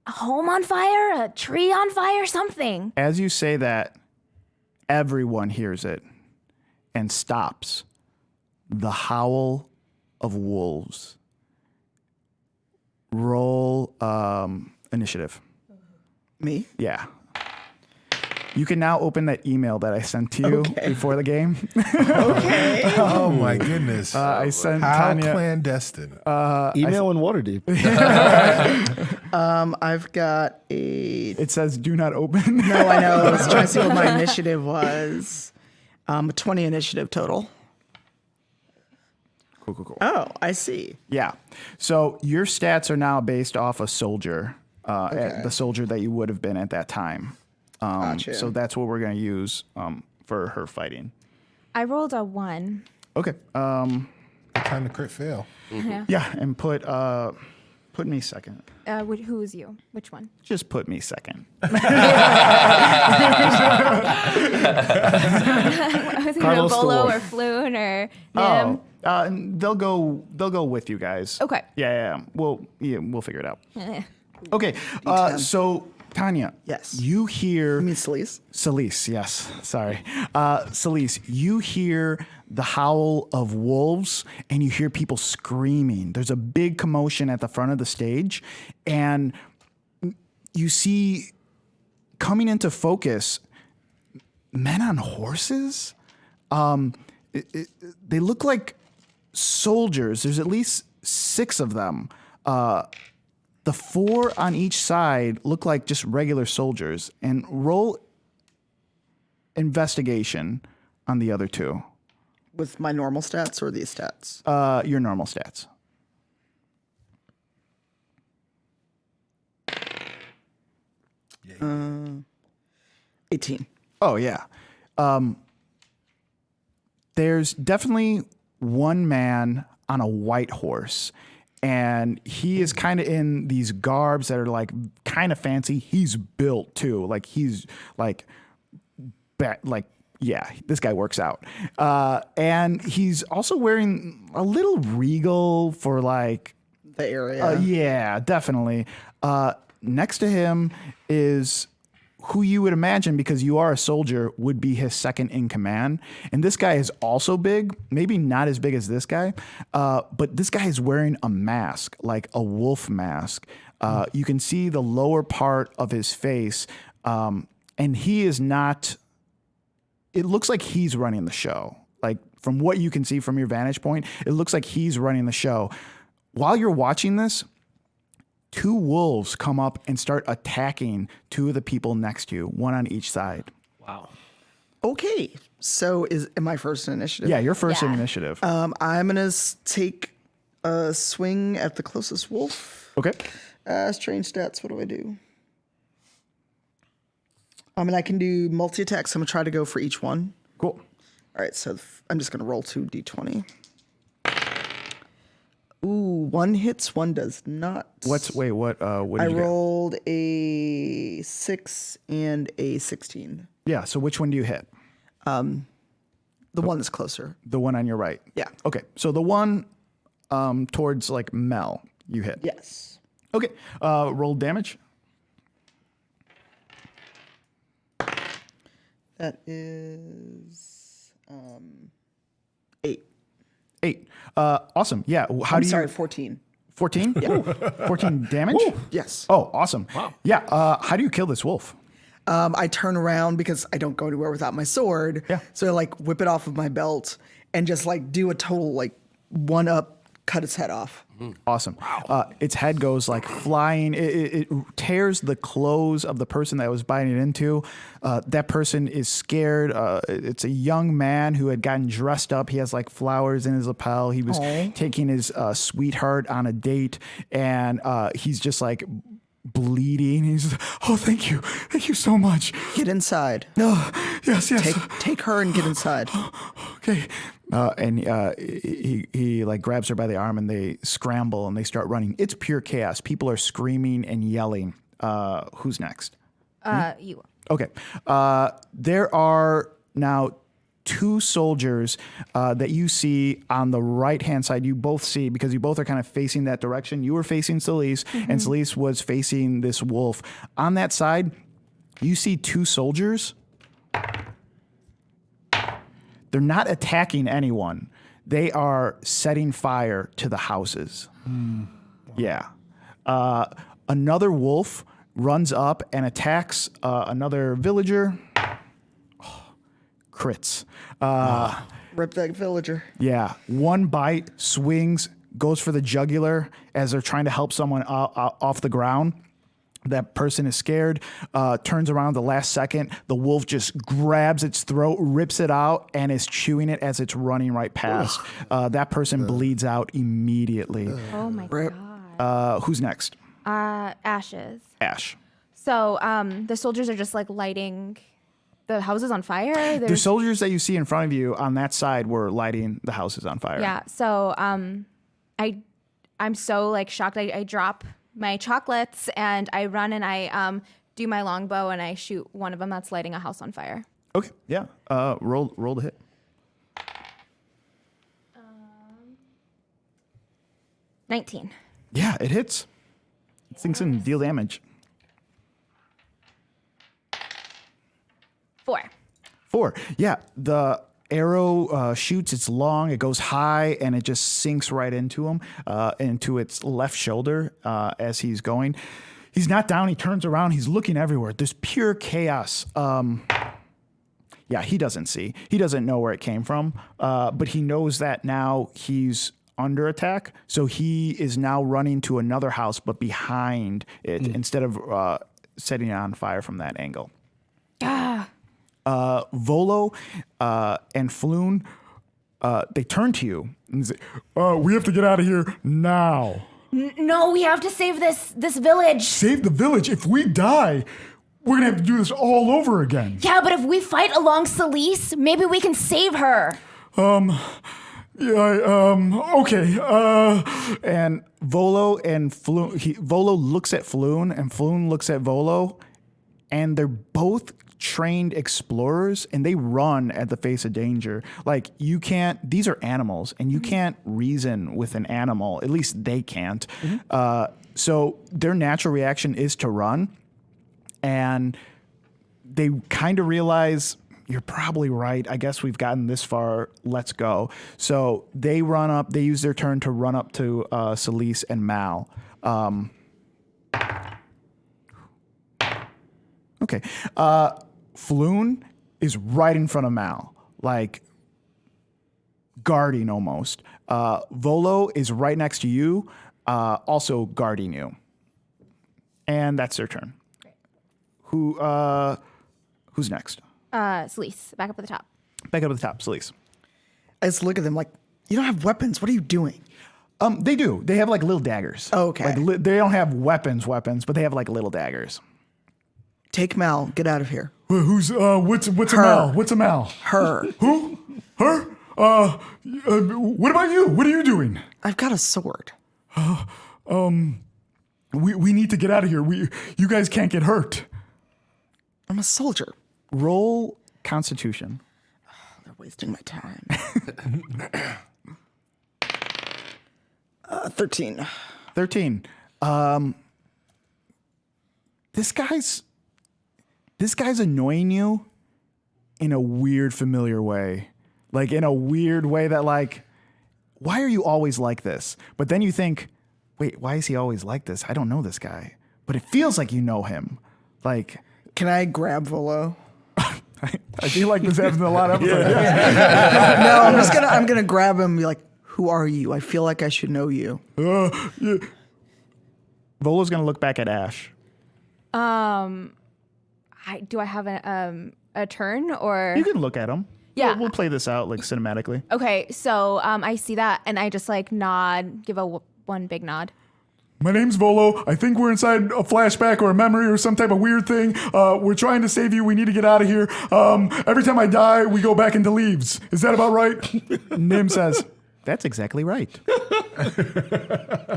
a home on fire, a tree on fire, something. As you say that, everyone hears it and stops. The howl of wolves. Roll initiative. Me? Yeah. You can now open that email that I sent to you before the game. Oh my goodness. I sent How Tanya. clandestine. Email in Waterdeep. I've got a. It says do not open. No, I know. I was trying to see what my initiative was. 20 initiative total. Cool. Oh, I see. Yeah. So your stats are now based off a soldier, the soldier that you would have been at that time. Gotcha. So that's what we're going to use for her fighting. I rolled a 1. Okay. Time to crit fail. Yeah, and put me second. Who is you? Which one? Just put me second. I was either Carlos the Bolo Wolf. or Floon or Nim. And they'll go with you guys. Okay. Yeah. We'll figure it out. Okay. So Tanya. Yes. You hear. You mean Solis? Solis, yes. Sorry. Solis, you hear the howl of wolves and you hear people screaming. There's a big commotion at the front of the stage, and you see coming into focus men on horses. They look like soldiers. There's at least 6 of them. The 4 on each side look like just regular soldiers. And roll investigation on the other 2. With my normal stats or these stats? Your normal stats. Uh, 18. Oh, yeah. There's definitely one man on a white horse, and he is kind of in these garbs that are like kind of fancy. He's built too. Like he's like, yeah, this guy works out. And he's also wearing a little regal for like, The area. yeah, definitely. Next to him is who you would imagine, because you are a soldier, would be his second in command. And this guy is also big, maybe not as big as this guy, but this guy is wearing a mask, like a wolf mask. You can see the lower part of his face, and he is not, it looks like he's running the show. Like from what you can see from your vantage point, it looks like he's running the show. While you're watching this, 2 wolves come up and start attacking 2 of the people next to you, one on each side. Wow. Okay. So am I first in initiative? Yeah, you're first in Yeah. initiative. I'm going to take a swing at the closest wolf. Okay. Strange stats. What do I do? I can do multi-attacks. I'm going to try to go for each one. Cool. All right. So I'm just going to roll 2d20. Ooh, 1 hits, 1 does not. What did I you get? rolled a 6 and a 16. Yeah, so which one do you hit? The one that's closer. The one on your right. Yeah. Okay, so the one towards like Mel, you hit. Yes. Okay, roll damage. That is 8. 8. Awesome. Yeah. How I'm do you? sorry, 14. 14. Yeah. 14 damage. Yes. Oh, awesome. Wow. Yeah. How do you kill this wolf? I turn around because I don't go anywhere without my sword. Yeah. So I like whip it off of my belt and just like do a total like 1-up, cut its head off. Awesome. Its head goes like flying. It tears the clothes of the person that was biting it into. That person is scared. It's a young man who had gotten dressed up. He has like flowers in his lapel. He was taking his sweetheart on a date, and he's just like bleeding. He's, oh, thank you so much. Get inside. No, yes. Take her and get inside. Okay. And he like grabs her by the arm, and they scramble and they start running. It's pure chaos. People are screaming and yelling. Who's next? You. Okay. There are now 2 soldiers that you see on the right-hand side. You both see, because you both are kind of facing that direction. You were facing Solis, and Solis was facing this wolf. On that side, you see 2 soldiers. They're not attacking anyone. They are setting fire to the houses. Yeah. Another wolf runs up and attacks another villager. Crits. Rip that villager. Yeah. One bite, swings, goes for the jugular as they're trying to help someone off the ground. That person is scared, turns around the last second. The wolf just grabs its throat, rips it out, and is chewing it as it's running right past. That person bleeds out immediately. Oh my Rip. god. Who's next? Ashes. Ash. So the soldiers are just like lighting the houses on fire. The soldiers that you see in front of you on that side were lighting the houses on fire. Yeah. So I'm so like shocked. I drop my chocolates and I run and I do my longbow and I shoot one of them that's lighting a house on fire. Okay. Yeah. Roll the hit. 19. Yeah, it hits. It sinks in, deal damage. 4. 4. Yeah, the arrow shoots. It's long. It goes high, and it just sinks right into him, into its left shoulder as he's going. He's not down. He turns around. He's looking everywhere. There's pure chaos. Yeah, he doesn't see. He doesn't know where it came from, but he knows that now he's under attack. So he is now running to another house, but behind it, instead of setting it on fire from that angle. Volo and Floon, they turn to you and say, "We have to get out of here now. No, we have to save this village. Save the village. If we die, we're gonna have to do this all over again." Yeah, but if we fight along Solis, maybe we can save her. Okay. And Volo and Volo looks at Floon, and Floon looks at Volo, and they're both trained explorers, and they run at the face of danger. Like, you can't, these are animals, and you can't reason with an animal. At least they can't. So their natural reaction is to run, and they kind of realize, you're probably right. I guess we've gotten this far. Let's go. So they run up. They use their turn to run up to Solis and Mal. Okay. Floon is right in front of Mal, like guarding almost. Volo is right next to you, also guarding you. And that's their turn. Who's next? Solis, back up at the top. Back up at the top, Solis. I just look at them like, you don't have weapons. What are you doing? They do. They have like little daggers. Oh, okay. Like they don't have weapons, but they have like little daggers. Take Mal. Get out of here. What's a Mal? What's a Mal? Her. Who? Her? What about you? What are you doing? I've got a sword. We need to get out of here. You guys can't get hurt. I'm a soldier. Roll Constitution. They're wasting my time. 13. 13. This guy's annoying you in a weird, familiar way. Like, in a weird way that, like, why are you always like this? But then you think, wait, why is he always like this? I don't know this guy. But it feels like you know him. Like, Can I grab Volo? I feel like this happens a lot of episodes. No, I'm gonna grab him and be like, who are you? I feel like I should know you. Volo's gonna look back at Ash. Do I have a turn or? You can look at him. Yeah. We'll play this out like cinematically. Okay, so I see that and I just like nod, give one big nod. My name's Volo. I think we're inside a flashback or a memory or some type of weird thing. We're trying to save you. We need to get out of here. Every time I die, we go back into leaves. Is that about right? Nim says, that's exactly right.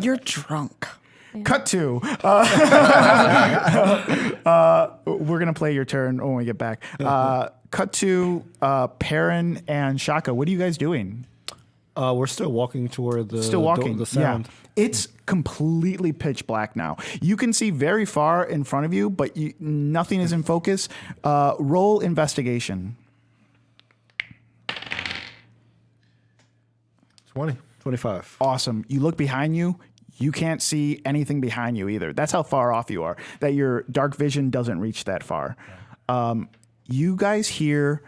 You're drunk. Cut to. We're going to play your turn when we get back. Cut to Perrin and Shaka. What are you guys doing? We're still walking toward the The sound. Yeah. It's completely pitch black now. You can see very far in front of you, but nothing is in focus. Roll investigation. 20. 25. Awesome. You look behind you. You can't see anything behind you either. That's how far off you are, that your dark vision doesn't reach that far. You guys hear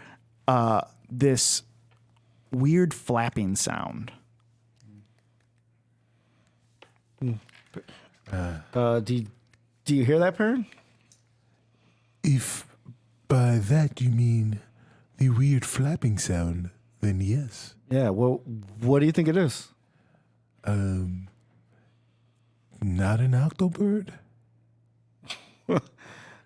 this weird flapping sound. Do you hear that, Perrin? If by that you mean the weird flapping sound, then yes. Yeah. Well, what do you think it is? Not an octobird?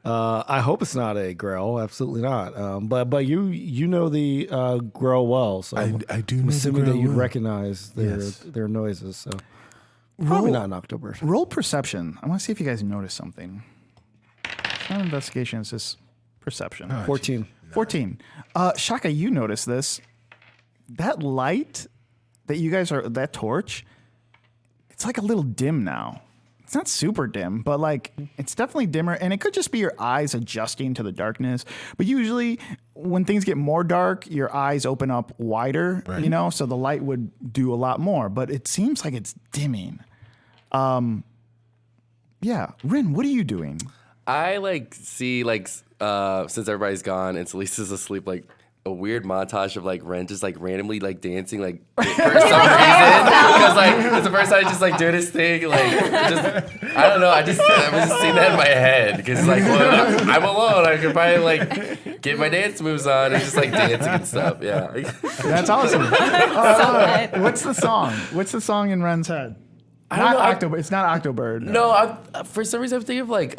I hope it's not a Grell. Absolutely not. But you know the Grell well, so I do know I'm the assuming that Grell you'd well. recognize Yes. their noises. So probably not an Octobird. Roll perception. I want to see if you guys notice something. It's not investigation, it's just perception. 14. 14. Shaka, you notice this. That light that you guys are, that torch, it's like a little dim now. It's not super dim, but like it's definitely dimmer, and it could just be your eyes adjusting to the darkness. But usually when things get more dark, your eyes open up wider, you know, so the light would do a lot more, but it seems like it's dimming. Yeah. Rin, what are you doing? I like see like since everybody's gone and Solis is asleep, like a weird montage of like Ren just like randomly like dancing like for some reason because like it's the first time he's just like doing his thing like just I don't know I was just seeing that in my head because like well, I'm alone I could probably like get my dance moves on and just like dancing and stuff. Yeah, That's awesome. What's the song? What's the song in Ren's head? It's not Octobird. No, for some reason I'm thinking of like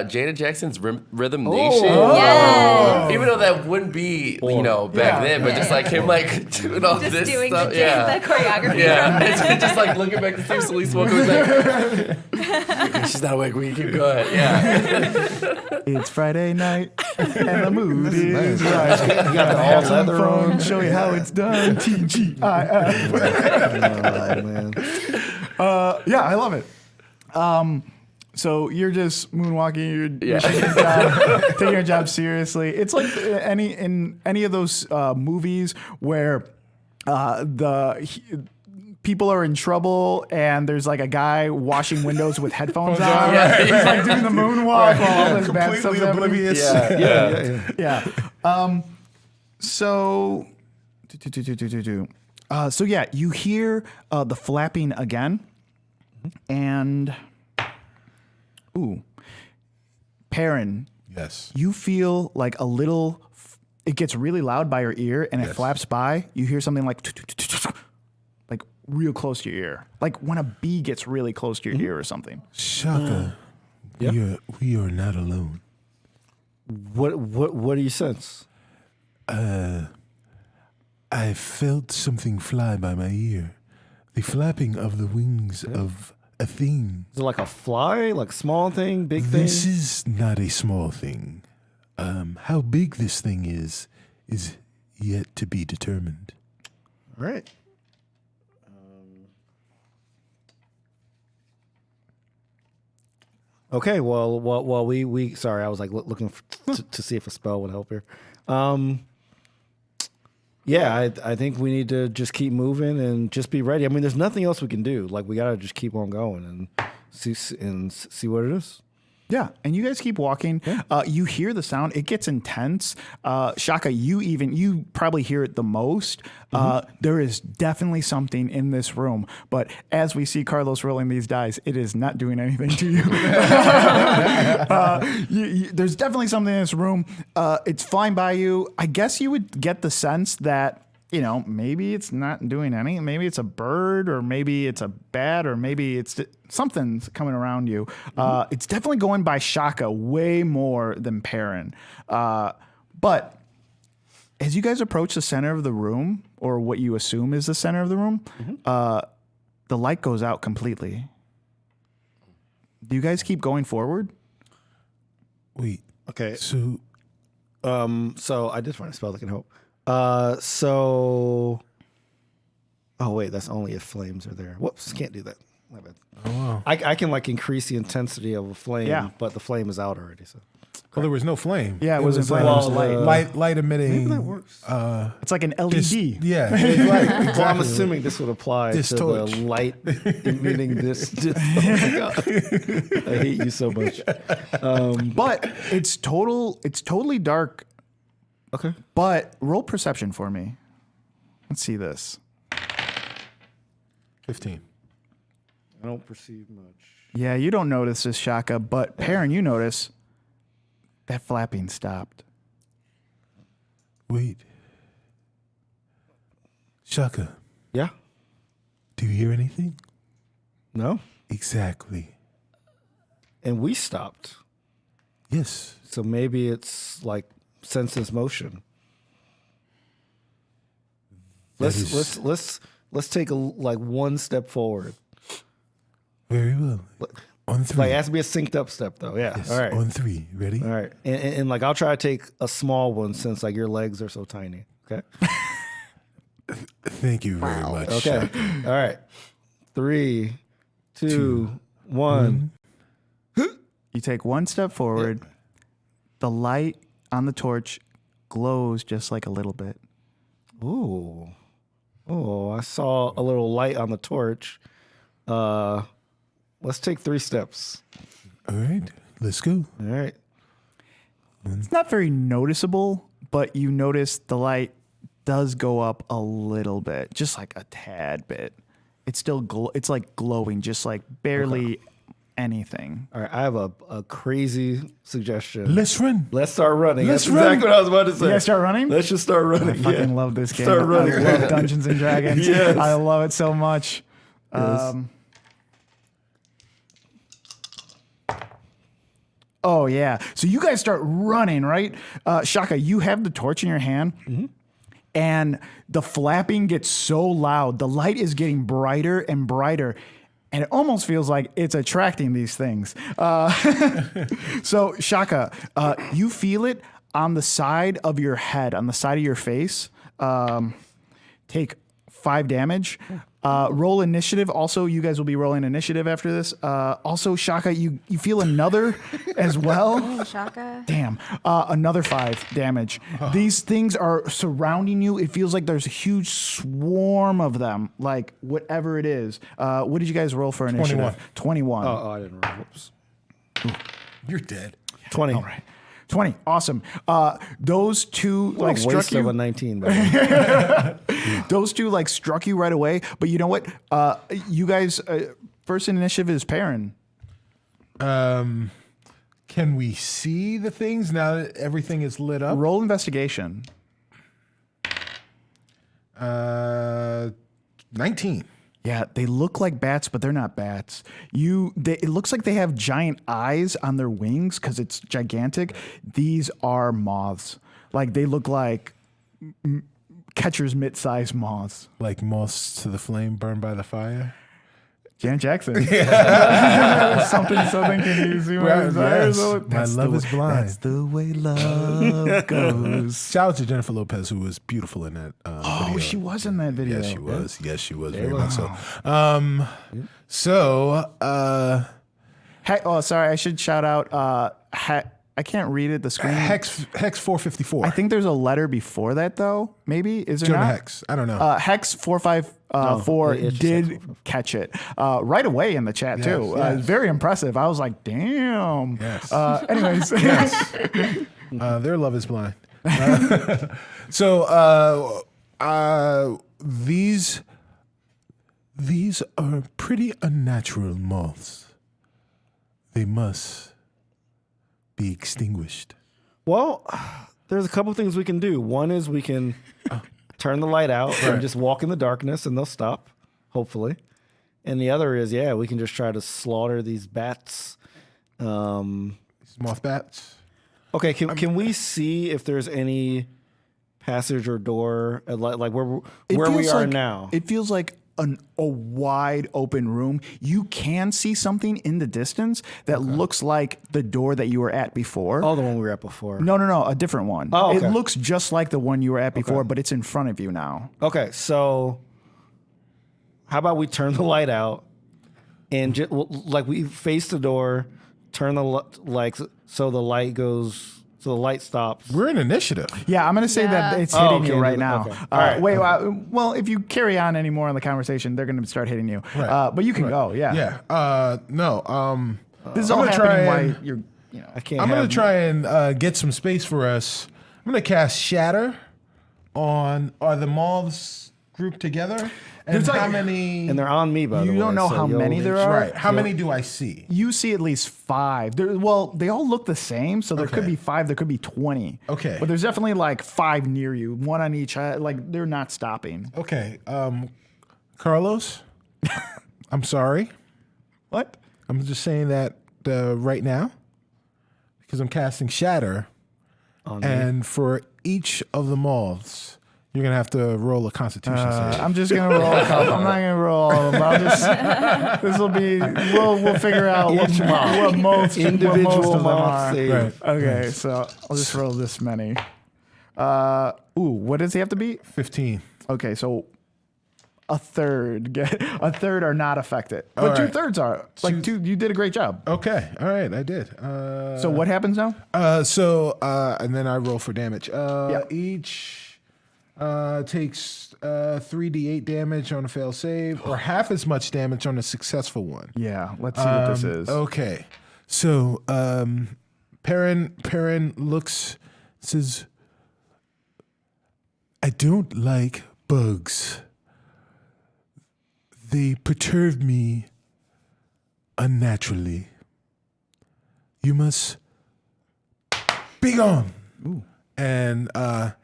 Janet Jackson's Rhythm Nation. Yes. Even though that wouldn't be, back then, but just like him like doing all Just this doing stuff. the Yeah. choreography. Yeah. It's just like looking back to see Solis walking like she's not awake, we can keep going. Yeah. It's Friday night and the mood is right. You got the all leather Phone, on. show you how it's done. TGIF. Oh, man. Yeah, I love it. So you're just moonwalking. You're taking your job seriously. It's like in any of those movies where people are in trouble and there's like a guy washing windows with headphones on. Yeah. He's like doing the moonwalk while all this bad stuff's Completely happening. oblivious. Yeah. So you hear the flapping again, and Perrin, Yes. you feel like a little. It gets really loud by your ear, and it flaps by. You hear something like real close to your ear, like when a bee gets really close to your ear or something. Shaka, we are not alone. What do you sense? I felt something fly by my ear. The flapping of the wings of a thing. Is it like a fly, like small thing, big thing? This is not a small thing. How big this thing is yet to be determined. All right. Okay, well, we sorry, I was like looking to see if a spell would help here. Yeah, I think we need to just keep moving and just be ready. I mean, there's nothing else we can do. Like, we gotta just keep on going and see what it is. Yeah, and you guys keep walking. You hear the sound; it gets intense. Shaka, you probably hear it the most. There is definitely something in this room, but as we see Carlos rolling these dice, it is not doing anything to you. There's definitely something in this room. It's flying by you. I guess you would get the sense that, maybe it's not doing anything. Maybe it's a bird, or maybe it's a bat, or maybe it's something's coming around you. It's definitely going by Shaka way more than Perrin. But as you guys approach the center of the room, or what you assume is the center of the room, the light goes out completely. Do you guys keep going forward? Wait. Okay. So So I did find a spell that can help. Oh wait, that's only if flames are there. Whoops, can't do that. My bad. Oh, wow. I can like increase the intensity of a flame, but the flame is out already. So Well, there was no flame. Yeah, it wasn't flame, it was light emitting. maybe that works. It's like an LED. Yeah, right. Well, I'm assuming this would apply This to torch. the light emitting this. Oh my God. I hate you so much. But it's totally dark. Okay. But roll perception for me. Let's see this. 15. I don't perceive much. Yeah, you don't notice this, Shaka, but Perrin, you notice that flapping stopped. Wait. Shaka, Yeah. do you hear anything? No. Exactly. And we stopped. Yes. So maybe it's like senses motion. Let's take one step forward. Very well. On 3. Like it has to be a synced up step though. Yeah. Yes, All right. on 3. Ready? All right. And like I'll try to take a small one since like your legs are so tiny. Okay. Thank you very much. Okay. All right. 3, 2, 1. You take one step forward. The light on the torch glows just like a little bit. Ooh. Oh, I saw a little light on the torch. Let's take 3 steps. All right. Let's go. All right. It's not very noticeable, but you notice the light does go up a little bit, just like a tad bit. It's still it's like glowing, just like barely anything. All right, I have a crazy suggestion. Let's run. Let's start running. Let's That's exactly run. what I was about to say. You guys start running? Let's just start running. I fucking love this game. Start running. I love Dungeons and Dragons. Yes. I love it so much. Yes. Oh yeah. So you guys start running, right? Shaka, you have the torch in your hand. And the flapping gets so loud. The light is getting brighter and brighter. And it almost feels like it's attracting these things. So, Shaka, you feel it on the side of your head, on the side of your face. Take 5 damage. Roll initiative. Also, you guys will be rolling initiative after this. Also, Shaka, you feel another as well. Oh, Shaka. Damn. Another 5 damage. These things are surrounding you. It feels like there's a huge swarm of them, like whatever it is. What did you guys roll for initiative? 21. Oh, I didn't roll. Whoops. You're dead. 20. All right. 20. Awesome. Those two like struck Waste of you. a 19. But Those two like struck you right away. But you know what? You guys, first in initiative is Perrin. Can we see the things now that everything is lit up? Roll investigation. 19. Yeah, they look like bats, but they're not bats. It looks like they have giant eyes on their wings because it's gigantic. These are moths. Like they look like catcher's mitt-sized moths. Like moths to the flame burned by the fire. Janet Jackson. something can you see my Right, desires? yes. Oh, My love is blind. That's the way love goes. Shout out to Jennifer Lopez, who was beautiful in that Oh, video. she was in that video. Yes, she was. Yes, she was. Very much so. Sorry, I should shout out. I can't read it. The screen. Hex 454. I think there's a letter before that though. Maybe is there Jonah not? Hex. I don't know. Hex 454 it just did says 454. catch it right away in the chat too. yes. Very impressive. I was like, damn. Yes. Anyways, Their love is blind. These are pretty unnatural moths. They must be extinguished. well, there's a couple things we can do. One is we can turn the light out and just walk in the darkness, and they'll stop, hopefully. And the other is, we can just try to slaughter these bats. These moth bats. Okay, can we see if there's any passage or door, like where we are now? It feels like a wide open room. You can see something in the distance that looks like the door that you were at before. Oh, the one we were at before. No, a different one. Oh, okay. It looks just like the one you were at before, but it's in front of you now. Okay, so how about we turn the light out and like we face the door, turn the so the light goes. So the light stops. We're in initiative. Yeah, I'm going to say that it's hitting you right now. Okay. All right. Wait, well, if you carry on any more in the conversation, they're going to start hitting you. Right. But you can go, yeah. Yeah. No. This is I'm all gonna happening try while and- you're, I can't. I'm going to try and get some space for us. I'm going to cast Shatter on. Are the moths grouped together? And There's how like- many? And they're on me, by the way. You don't know how many there are? Right. How many do I see? You see at least 5. They all look the same, so there could Okay. be 5, there could be 20. Okay. But there's definitely like 5 near you, one on each. Like they're not stopping. Okay. Carlos, I'm sorry. What? I'm just saying that right now because I'm casting Shatter. And for each of the moths, you're going to have to roll a Constitution save. I'm just gonna roll a couple. I'm not gonna roll all of them. I'll just. This will be. We'll figure out what most Individual what most of them moth are. save. Right. Okay, so I'll just roll this many. What does he have to beat? 15. Okay, so a third are not affected, but All right. 2/3 are. Like two, you did a great job. Okay. All right. I did. So what happens now? And then I roll for damage. Yep. Each takes 3d8 damage on a fail save, or half as much damage on a successful one. Yeah, let's see what this is. Okay. So Perrin looks, says, I don't like bugs. They perturb me unnaturally. You must be gone. Ooh. And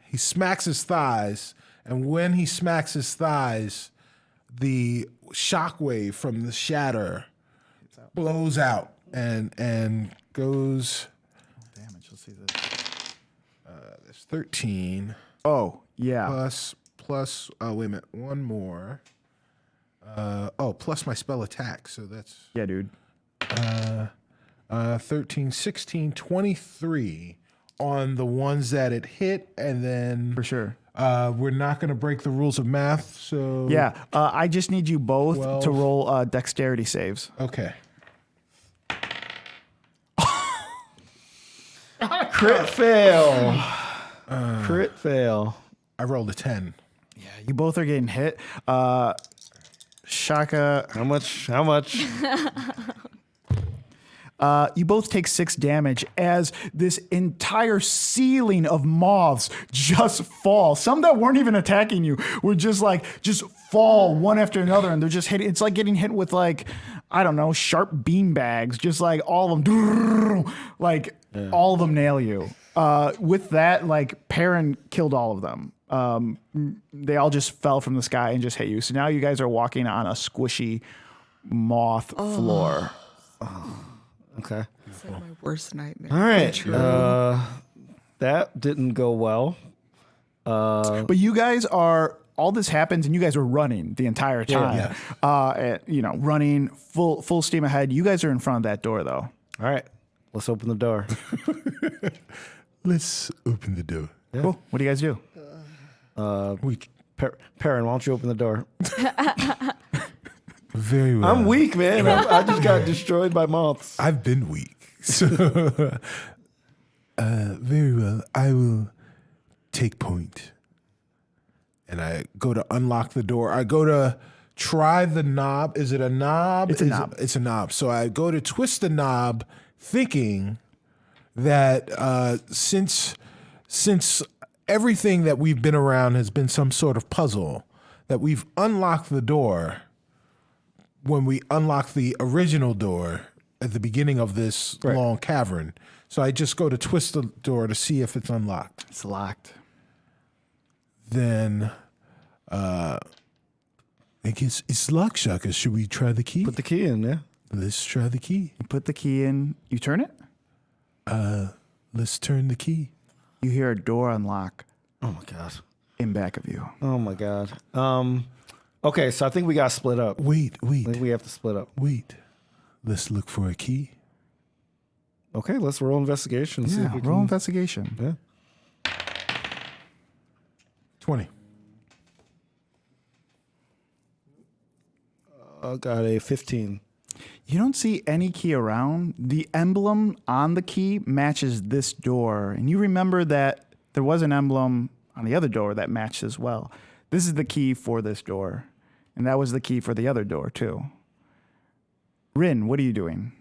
he smacks his thighs. And when he smacks his thighs, the shockwave from the shatter blows out and goes. Damage. Let's see this. There's 13. Oh, yeah. Plus. Oh, wait a minute. One more. Plus my spell attack. So that's. Yeah, dude. 13, 16, 23 on the ones that it hit, and then For sure. we're not going to break the rules of math. So Yeah. I just need you both 12. to roll dexterity saves. Okay. Crit fail. Crit fail. I rolled a 10. Yeah, you both are getting hit. Shaka, How much? you both take 6 damage as this entire ceiling of moths just fall. Some that weren't even attacking you were just fall one after another, and they're just hitting. It's like getting hit with I don't know, sharp bean bags. Just like all of them, all of them nail you. With that, Perrin killed all of them. They all just fell from the sky and just hit you. So now you guys are walking on a squishy moth floor. Okay. It's like my worst nightmare. All right. That didn't go well. But you guys are. All this happens, and you guys are running the entire time. Running full steam ahead. You guys are in front of that door, though. All right. Let's open the door. Let's open the door. Yeah. Cool. What do you guys do? Perrin, why don't you open the door? Very well. I'm weak, man. I just got destroyed by moths. I've been weak. So, very well. I will take point. And I go to unlock the door. I go to try the knob. Is it a knob? It's a knob. It's a knob. So I go to twist the knob thinking that since everything that we've been around has been some sort of puzzle, that we've unlocked the door when we unlocked the original door at the beginning of this long cavern. So I just go to twist the door to see if it's unlocked. It's locked. Then I guess it's locked, Shaka. Should we try the key? Put the key in, yeah. Let's try the key. You put the key in. You turn it. Let's turn the key. You hear a door unlock Oh my god. in back of you. Oh my god. Okay, so I think we got to split up. Wait. I think we have to split up. Wait. Let's look for a key. Okay, let's roll investigation. See Yeah, if we roll can. investigation. Yeah. 20. I got a 15. You don't see any key around. The emblem on the key matches this door. And you remember that there was an emblem on the other door that matched as well. This is the key for this door. And that was the key for the other door, too. Rin, what are you doing?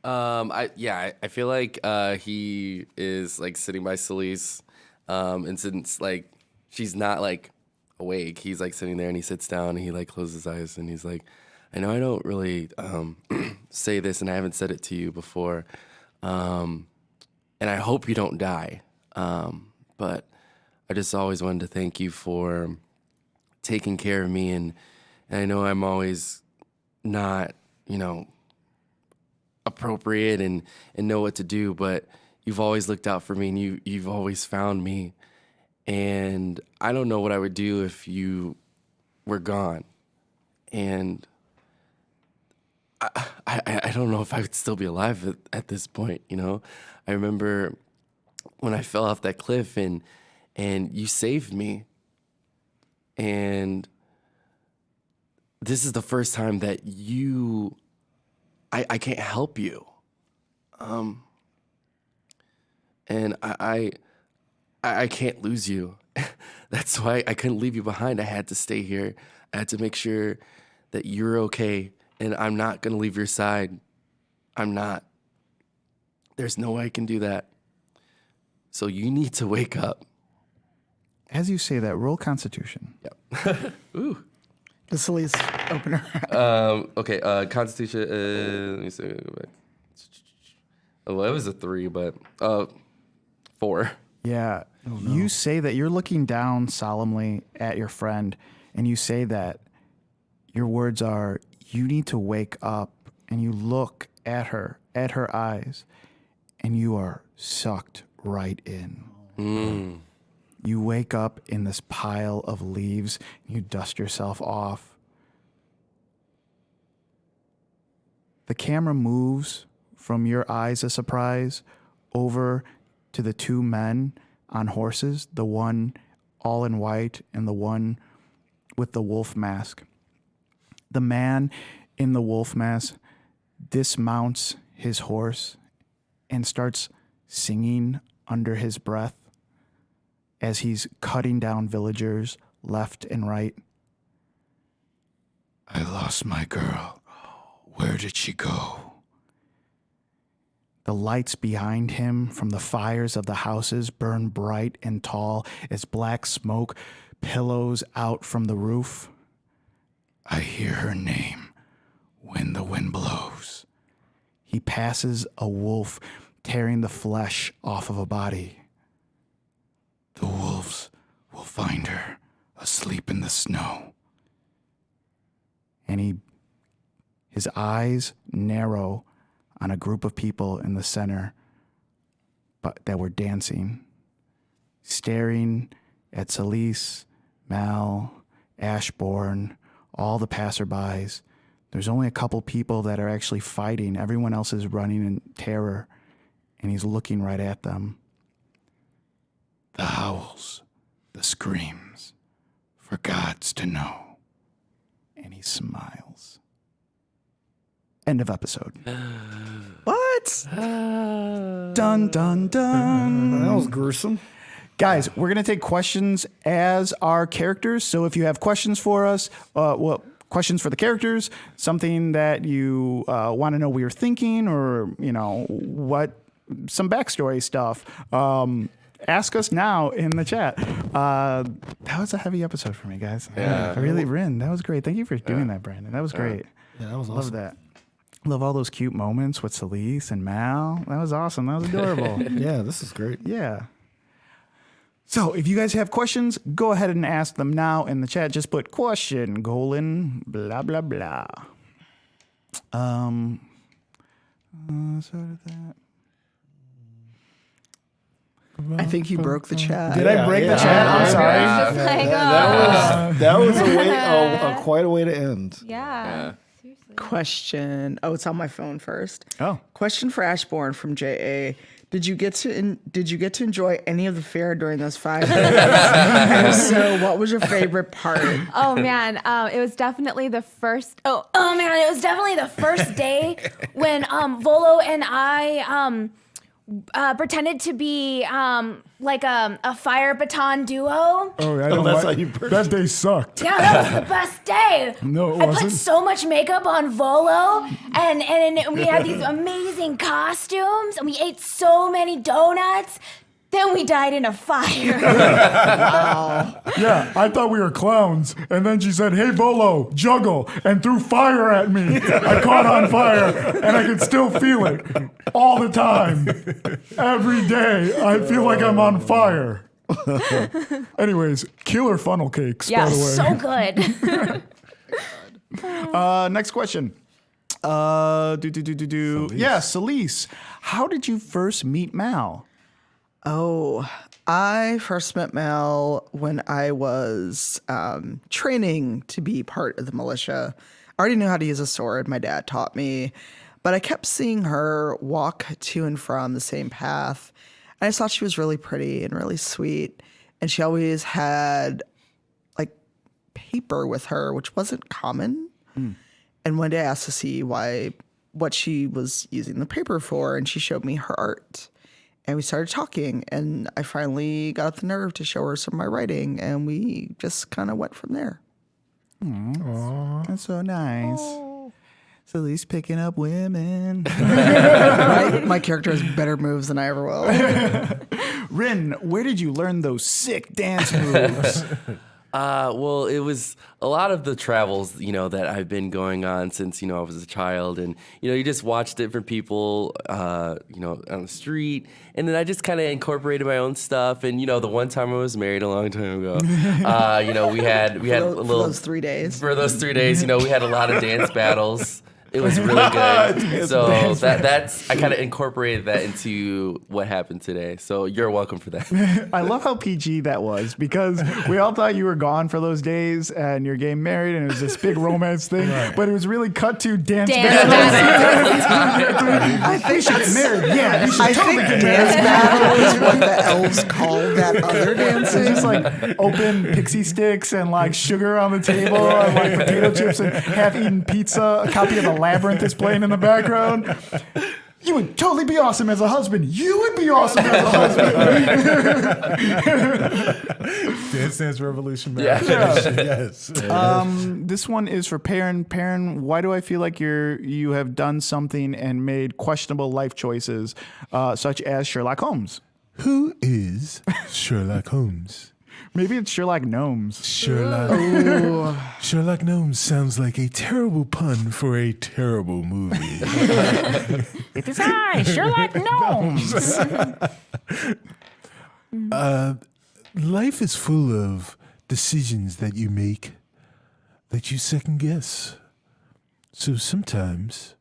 I feel like he is sitting by Solis, and since she's not awake, he's sitting there and he sits down and he closes his eyes and he's like, I know I don't really say this and I haven't said it to you before, and I hope you don't die, but I just always wanted to thank you for taking care of me, and I know I'm always not, appropriate and know what to do, but you've always looked out for me and you've always found me, and I don't know what I would do if you were gone, and I don't know if I would still be alive at this point. I remember when I fell off that cliff and you saved me, and this is the first time that I can't help you. And I can't lose you. That's why I couldn't leave you behind. I had to stay here. I had to make sure that you're okay, and I'm not going to leave your side. I'm not. There's no way I can do that. So you need to wake up. As you say that, roll Constitution. The Solis opener. Okay, Constitution. Let me see. Go back. Oh, well, it was a 3, but 4. Yeah. You say that you're looking down solemnly at your friend, and you say that your words are, you need to wake up, and you look at her eyes, and you are sucked right in. You wake up in this pile of leaves, and you dust yourself off. The camera moves from your eyes of surprise over to the 2 men on horses, the one all in white and the one with the wolf mask. The man in the wolf mask dismounts his horse and starts singing under his breath as he's cutting down villagers left and right. I lost my girl. Where did she go? The lights behind him from the fires of the houses burn bright and tall as black smoke pillows out from the roof. I hear her name when the wind blows. He passes a wolf tearing the flesh off of a body. The wolves will find her asleep in the snow. And his eyes narrow on a group of people in the center but that were dancing, staring at Solis, Mal, Ashbourne, all the passerbys. There's only a couple people that are actually fighting. Everyone else is running in terror, and he's looking right at them. The howls, the screams, for gods to know. And he smiles. End of episode. What? Dun, dun, dun. That was gruesome. Guys, we're going to take questions as our characters. So if you have questions for us, questions for the characters, something that you want to know we were thinking, or, some backstory stuff, ask us now in the chat. That was a heavy episode for me, guys. Yeah. Rin, that was great. Thank you for doing that, Brandon. That was great. Yeah, that was Love awesome. that. Love all those cute moments with Solis and Mal. That was awesome. That was adorable. Yeah, this is great. Yeah. So if you guys have questions, go ahead and ask them now in the chat. Just put question, blah, blah, blah. So did that. I think you broke the chat. Did I break the chat? I'm sorry. It's just like, That was quite a way to end. yeah. Seriously. Question. Oh, it's on my phone first. Oh. Question for Ashbourne from JA. Did you get to enjoy any of the fair during those 5 days? And so, what was your favorite part? Oh man, it was definitely the first. Oh man, it was definitely the first day when Volo and I pretended to be like a fire baton duo. Oh, I don't that's like, how you burst. that day sucked. Yeah, that was the best day. No, it I wasn't. put so much makeup on Volo, and we had these amazing costumes, and we ate so many donuts. Then we died in a fire. Yeah, I thought we were clowns. And then she said, hey, Volo, juggle, and threw fire at me. I caught on fire, and I could still feel it all the time. Every day, I feel like I'm on fire. Anyways, killer funnel cakes, Yeah, by the way. so good. Next question. Yeah, Solis. How did you first meet Mal? Oh, I first met Mel when I was training to be part of the militia. I already knew how to use a sword. My dad taught me. But I kept seeing her walk to and from the same path. And I just thought she was really pretty and really sweet. And she always had like paper with her, which wasn't common. And one day I asked to see what she was using the paper for. And she showed me her art. And we started talking, and I finally got up the nerve to show her some of my writing, and we just kind of went from there. That's so nice. Solis picking up women. My character has better moves than I ever will. Rin, where did you learn those sick dance moves? Well, it was a lot of the travels, that I've been going on since, I was a child. And, you just watch different people, on the street. And then I just kind of incorporated my own stuff. And, the one time I was married a long time ago, we had a little. For those 3 days. For those 3 days, we had a lot of dance battles. It was really good. So that's I kind of incorporated that into what happened today. So you're welcome for that. I love how PG that was because we all thought you were gone for those days and you're getting married and it was this big romance thing, but it was really cut to dance battle. I think should get married. Yeah, you should totally get Dance married. battle is what the elves call that other dancing. It's just like open pixie sticks and like sugar on the table and like potato chips and half-eaten pizza. A copy of The Labyrinth is playing in the background. You would totally be awesome as a husband. You would be awesome as a husband. Dance Dance Revolution. Yeah. Yes. This one is for Perrin. Perrin, why do I feel like you have done something and made questionable life choices, such as Sherlock Holmes? Who is Sherlock Holmes? Maybe it's Sherlock Gnomes. Sherlock Gnomes sounds like a terrible pun for a terrible movie. It is I, Sherlock Gnomes. Life is full of decisions that you make that you second guess. So sometimes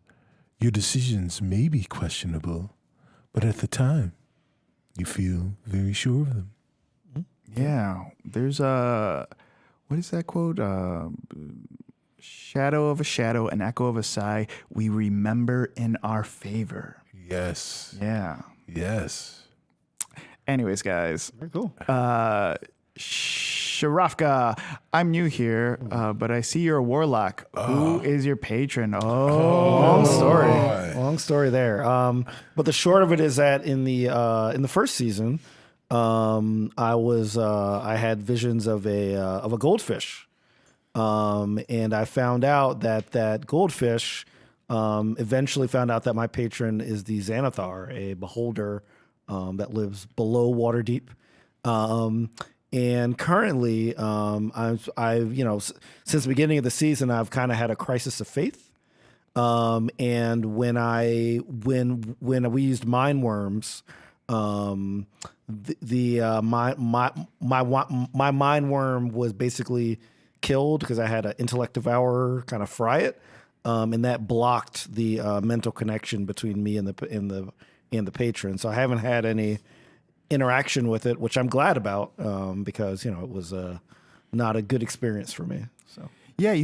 your decisions may be questionable, but at the time, you feel very sure of them. Yeah, there's what is that quote? Shadow of a shadow, an echo of a sigh, we remember in our favor. Yes. Yeah. Yes. Anyways, guys. Very cool. Sharafka, I'm new here, but I see you're a warlock. Who is your patron? Long story. Long story there. But the short of it is that in the first season, I had visions of a goldfish, and I found out that goldfish eventually found out that my patron is the Xanathar, a beholder that lives below Waterdeep. And currently, I've since the beginning of the season, I've kind of had a crisis of faith. And when we used mind worms, my mind worm was basically killed because I had an intellect devourer kind of fry it, and that blocked the mental connection between me and the patron. So I haven't had any interaction with it, which I'm glad about, because it was not a good experience for me. So Yeah, we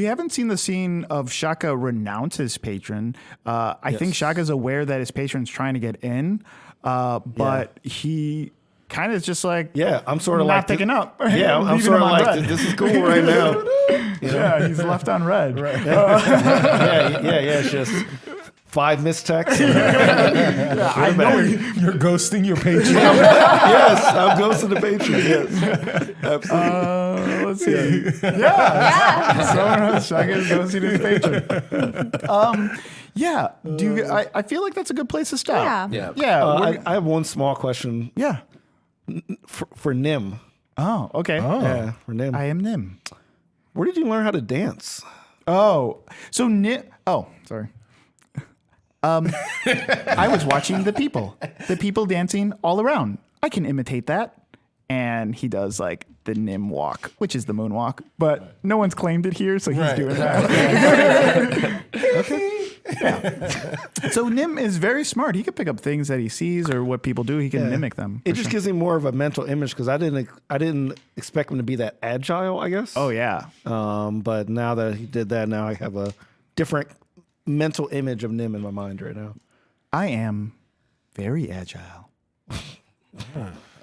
haven't seen the scene of Shaka renounce his patron. I think Shaka's aware that his patron's trying to get in, but he kind of is just like, I'm sort of not like picking up. Yeah, I'm Leaving sort him of on like red. this is cool right now. Yeah, he's left on red. It's just 5 mistexts. I know. You're ghosting your patron. Yes, I'm ghosting the patron. Yes, absolutely. Let's see. Yeah. Someone else Shaka is going to see his patron. I feel like that's a good place to stop. Yeah. Yeah. I have one small question Yeah. for Nim. Oh, okay. Yeah, for Nim. I am Nim. Where did you learn how to dance? Oh, so sorry. I was watching the people dancing all around. I can imitate that. And he does like the Nim walk, which is the moonwalk, but no one's claimed it here, so he's doing that. Yeah. So Nim is very smart. He can pick up things that he sees or what people do. He can mimic them. It just gives me more of a mental image because I didn't expect him to be that agile, I guess. Oh yeah. But now that he did that, now I have a different mental image of Nim in my mind right now. I am very agile.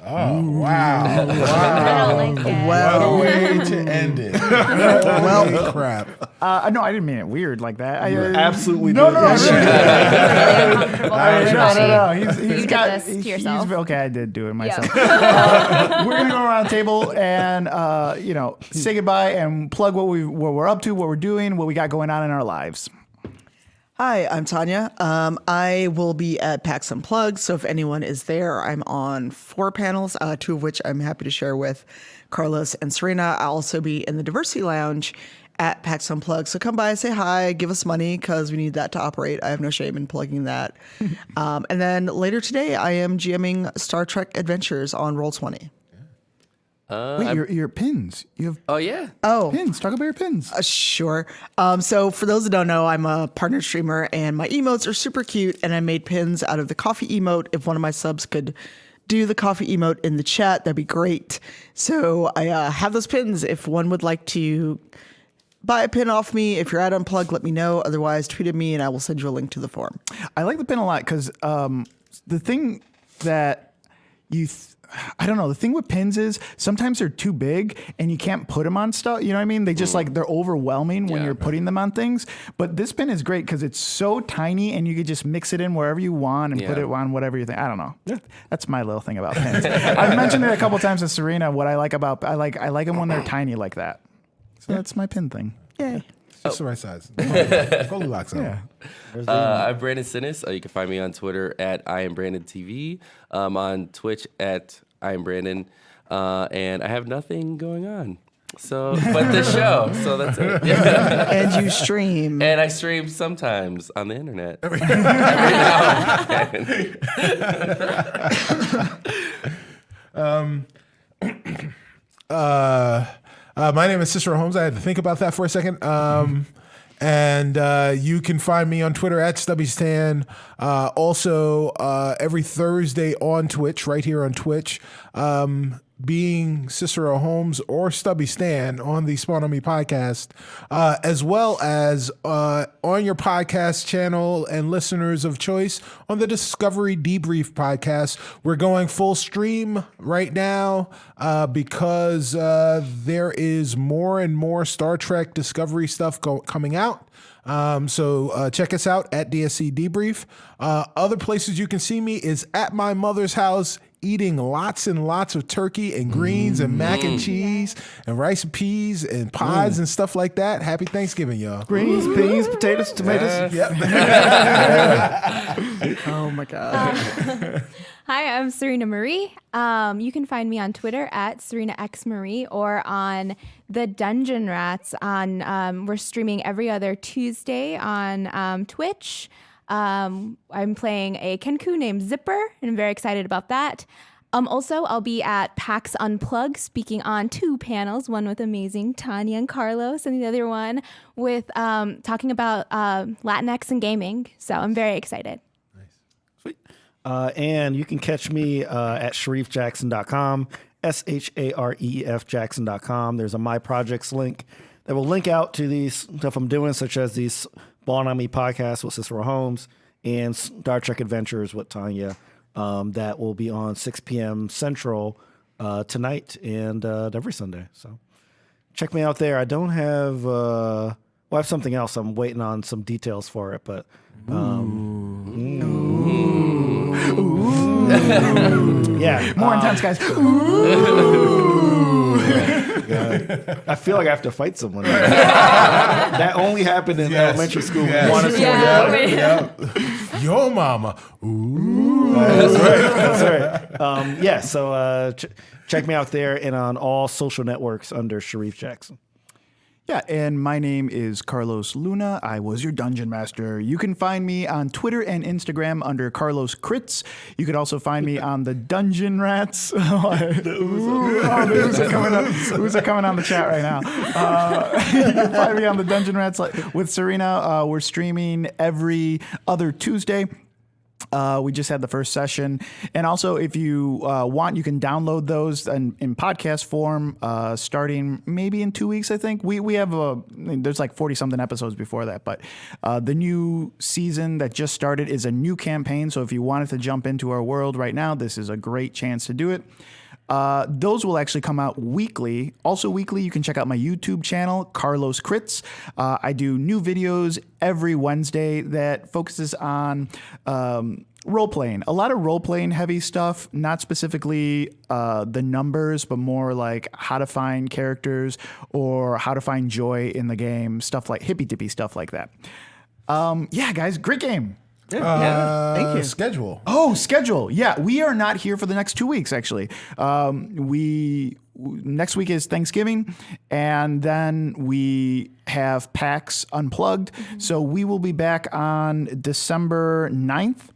Oh, wow. I don't like it. What a way to end it. Well, crap. No, I didn't mean it weird like that. Absolutely. No, did. no, Yes, no, you did. Really uncomfortable for everybody. He's You got did this to yourself. okay, I did do it myself. Yeah. We're gonna go around the table and say goodbye and plug what we're up to, what we're doing, what we got going on in our lives. Hi, I'm Tanya. I will be at PAX Unplugged, so if anyone is there, I'm on 4 panels, 2 of which I'm happy to share with Carlos and Serena. I'll also be in the Diversity Lounge at PAX Unplugged, so come by, say hi, give us money, because we need that to operate. I have no shame in plugging that. And then later today, I am GMing Star Trek Adventures on Roll20. Wait, your pins. You have Oh yeah. pins. Talk about your pins. Sure. So for those that don't know, I'm a partner streamer and my emotes are super cute, and I made pins out of the coffee emote. If one of my subs could do the coffee emote in the chat, that'd be great. So I have those pins. If one would like to buy a pin off me, if you're at Unplugged, let me know. Otherwise, tweet at me and I will send you a link to the forum. I like the pin a lot because the thing that I don't know. The thing with pins is sometimes they're too big and you can't put them on stuff. You know what I mean? They just they're overwhelming when you're putting them on things. But this pin is great because it's so tiny and you could just mix it in wherever you want and put it on whatever you think. I don't know. That's my little thing about pins. I've mentioned it a couple times to Serena. What I like about I like them when they're tiny like that. So that's my pin thing. Yay. Just the right size. Goldilocks out. I'm Brandon Sinnis. You can find me on Twitter at I am Brandon TV. On Twitch at I am Brandon, and I have nothing going on. So, but the show. So that's it. And you stream. And I stream sometimes on the internet. Every now and then. My name is Cicero Holmes. I had to think about that for a second. And you can find me on Twitter at StubbyStan. Also, every Thursday on Twitch, right here on Twitch, being Cicero Holmes or Stubby Stan on the Spawn on Me podcast, as well as on your podcast channel and listeners of choice on the Discovery Debrief podcast. We're going full stream right now because there is more and more Star Trek Discovery stuff coming out. So check us out at DSC Debrief. Other places you can see me is at my mother's house, eating lots and lots of turkey and greens and mac and cheese and rice and peas and pies and stuff like that. Happy Thanksgiving, y'all. Greens, peas, potatoes, tomatoes. Yep. Oh my God. Hi, I'm Serena Marie. You can find me on Twitter at SerenaXMarie or on the Dungeon Rats. We're streaming every other Tuesday on Twitch. I'm playing a Kenku named Zipper, and I'm very excited about that. Also, I'll be at PAX Unplugged speaking on 2 panels, one with amazing Tanya and Carlos, and the other one with talking about Latinx and gaming. So I'm very excited. And you can catch me at SharifJackson.com, SharefJackson.com. There's a My Projects link that will link out to these stuff I'm doing, such as these Spawn on Me podcast with Cicero Holmes and Star Trek Adventures with Tanya. That will be on 6 p.m. Central tonight and every Sunday. So check me out there. I don't have, I have something else. I'm waiting on some details for it, but. Yeah. More intense, guys. I feel like I have to fight someone. That only happened in elementary school. Your mama. Ooh. That's right. So check me out there and on all social networks under Sharif Jackson. Yeah, and my name is Carlos Luna. I was your dungeon master. You can find me on Twitter and Instagram under Carlos Crits. You could also find me on the Dungeon Rats. The Ooze are coming on the chat right now. You can find me on the Dungeon Rats with Serena. We're streaming every other Tuesday. We just had the first session. And also, if you want, you can download those in podcast form starting maybe in 2 weeks, I think. We have there's like 40-something episodes before that. But the new season that just started is a new campaign. So if you wanted to jump into our world right now, this is a great chance to do it. Those will actually come out weekly. Also weekly, you can check out my YouTube channel, Carlos Crits. I do new videos every Wednesday that focuses on role-playing. A lot of role-playing heavy stuff, not specifically the numbers, but more like how to find characters or how to find joy in the game, stuff like hippy-dippy stuff like that. Yeah, guys, great game. Thank you. Schedule. Oh, schedule. Yeah, we are not here for the next 2 weeks, actually. Next week is Thanksgiving, and then we have PAX Unplugged. So we will be back on December 9th.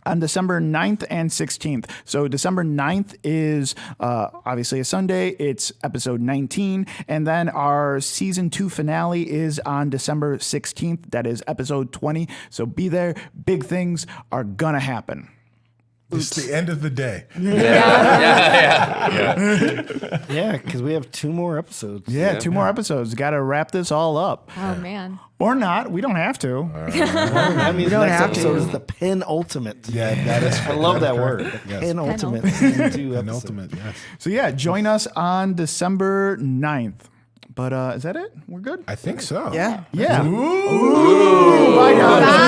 On December 9th and 16th. So December 9th is obviously a Sunday. It's episode 19. And then our season 2 finale is on December 16th. That is episode 20. So be there. Big things are going to happen. It's the end of the day. Yeah, because we have 2 more episodes. Yeah, 2 more episodes. Got to wrap this all up. Oh man. Or not. We don't have to. I mean, the don't next have episode to. is the penultimate. Yeah, that is. I love that word. Yes. Penultimate season 2 episode. Penultimate, yes. So yeah, join us on December 9th. But is that it? We're good? I think so. Yeah. Yeah. Ooh. Bye, guys.